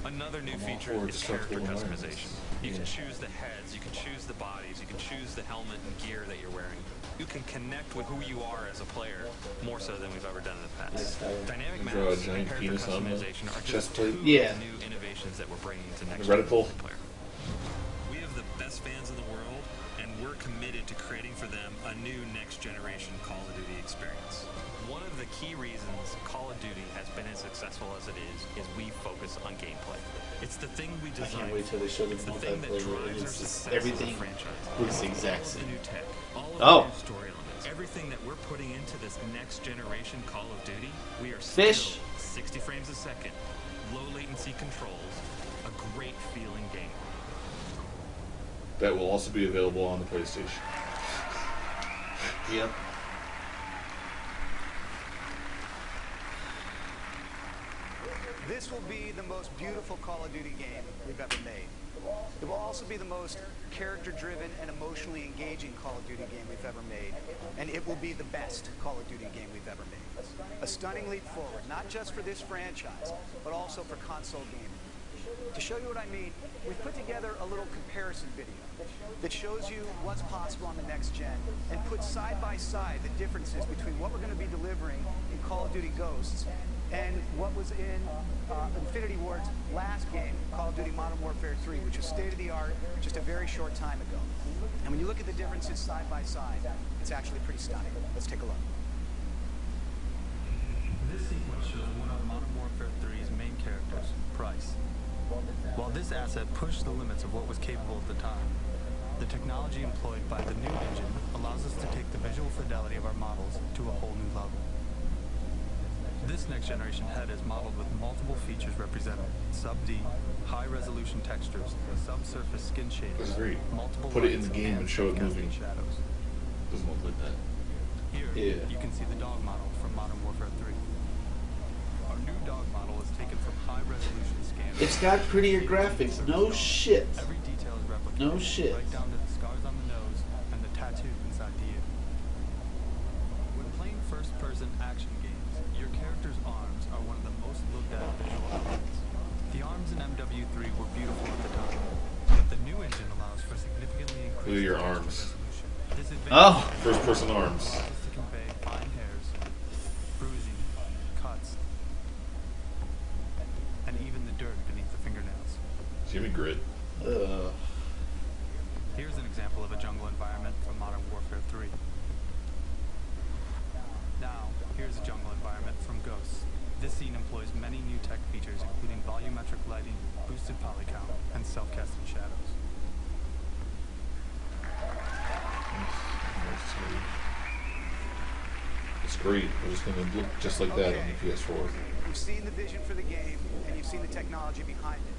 Another new feature is character customization. You can choose the heads, you can choose the bodies, you can choose the helmet and gear that you're wearing. You can connect with who you are as a player more so than we've ever done in the past. Dynamic maps Draw a and giant character penis on the customization are chest just plate. two Yeah. new innovations that we're bringing to next Reticle. player. We have the best fans in the world, and we're committed to creating for them a new next-generation Call of Duty experience. One of the key reasons Call of Duty has been as successful as it is we focus on gameplay. It's the thing we I design. can't wait till they show the It's the thing that multiplayer. drives our It's just success everything as a franchise. looks the exact All of the same. new tech, all of Oh. the new story elements, everything that we're putting into this next-generation Call of Duty, we are Fish. still 60 frames a second, low latency controls, a great feeling game. That will also be available on the PlayStation. Yep. This will be the most beautiful Call of Duty game we've ever made. It will also be the most character-driven and emotionally engaging Call of Duty game we've ever made. And it will be the best Call of Duty game we've ever made. A stunning leap forward, not just for this franchise, but also for console gaming. To show you what I mean, we've put together a little comparison video that shows you what's possible on the next gen and put side by side the differences between what we're going to be delivering in Call of Duty Ghosts and what was in Infinity Ward's last game, Call of Duty Modern Warfare 3, which was state-of-the-art just a very short time ago. And when you look at the differences side by side, it's actually pretty stunning. Let's take a look. This sequence shows one of Modern Warfare 3's main characters, Price. While this asset pushed the limits of what was capable at the time, the technology employed by the new engine allows us to take the visual fidelity of our models to a whole new level. This next generation head is modeled with multiple features represented: sub-D, high-resolution textures, subsurface skin shaders, multiple Put it in the lights, game and show it moving. shadows. Doesn't look like that. Here, you can see the dog model from Modern Warfare 3. Our new dog model is taken from high-resolution scans. It's got prettier graphics. No shit. Every detail is replicated. No shit. Right down to the scars on the nose and the tattoo inside the ear. When playing first-person action games, your character's arms are one of the most looked at visual elements. The arms in MW3 were beautiful at the time, but the new engine allows for significantly increased Look at your arms. Oh! First-person arms. To convey fine hairs, bruising, cuts, and even the dirt beneath the fingernails. Jimmy Grit. Here's an example of a jungle environment from Modern Warfare 3. Now, here's a jungle environment from Ghosts. This scene employs many new tech features, including volumetric lighting, boosted poly count, and self-casting shadows. It's great. It's going to look just like that on the PS4. You've seen the vision for the game, and you've seen the technology behind it.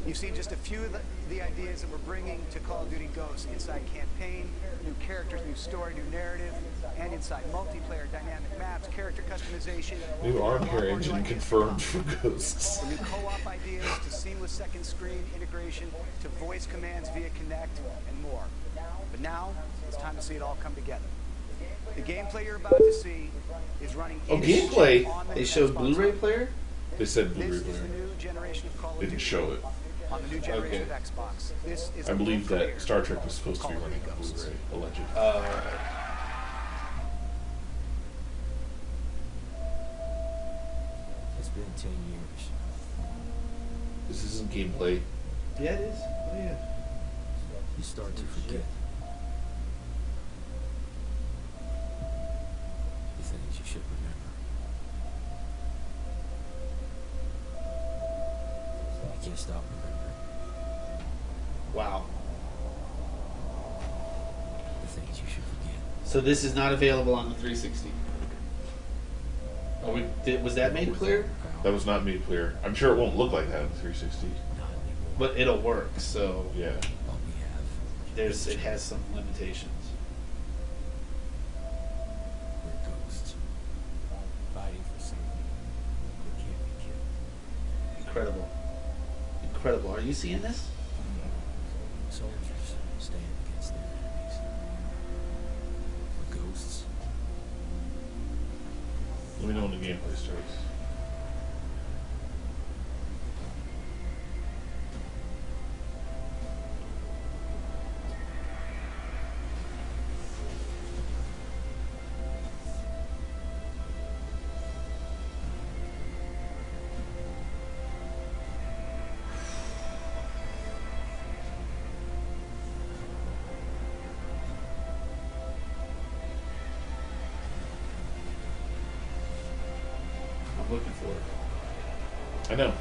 You've seen just a few of the ideas that we're bringing to Call of Duty Ghosts inside campaign, new characters, new story, new narrative, and inside multiplayer, dynamic maps, character customization. New arm hair engine confirmed for Ghosts. From new co-op ideas to seamless second screen integration to voice commands via Kinect and more. But now, it's time to see it all come together. The gameplay you're about to see is running gameplay? on the They showed Xbox Blu-ray One. player? They said Blu-ray This is player. the new generation of Call of They didn't Duty. show it. On the new generation of Xbox. This is I the believe full that premiere Star Trek was supposed to be Call of running Duty on Ghosts. Blu-ray, allegedly. It's been 10 years. This isn't gameplay. Yeah, it is. Oh, yeah. You start to forget the things you should remember. You can't stop remembering Wow. the things you should forget. So this is not available on the 360. Was that made clear? That was not made clear. I'm sure it won't look like that on the 360. But it'll work, so Yeah. it has some limitations. We're ghosts, fighting for something that can't be killed. Incredible. Incredible. Are you seeing this? Soldiers stand against their enemies. We're ghosts. Let me know when the gameplay starts. I'm looking for it. I know.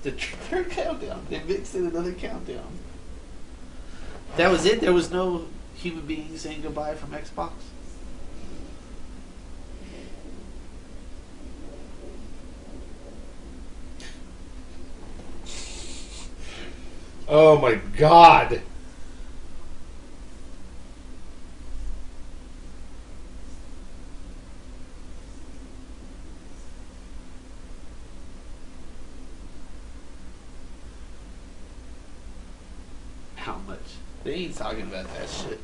The third countdown. They mixed in another countdown. That was it? There was no human beings saying goodbye from Xbox? Oh my god! How much? They ain't talking about that shit.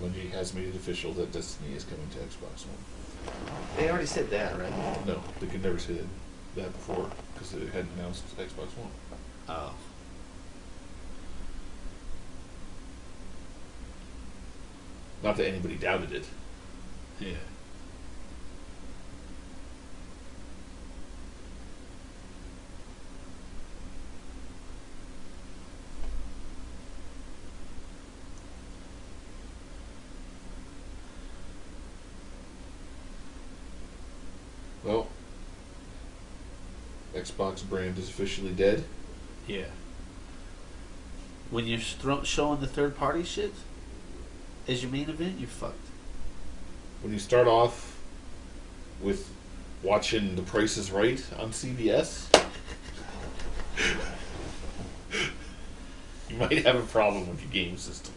Bungie has made it official that Destiny is coming to Xbox One. They already said that, right? No, they could never say that before because they hadn't announced Xbox One. Oh. Not that anybody doubted it. Yeah. Well, Xbox brand is officially dead. Yeah. When you're showing the third-party shit as your main event, you're fucked. When you start off with watching The Price is Right on CBS, you might have a problem with your game system.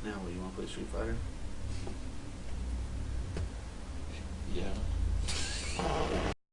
Now, what, you want to play Street Fighter? Yeah.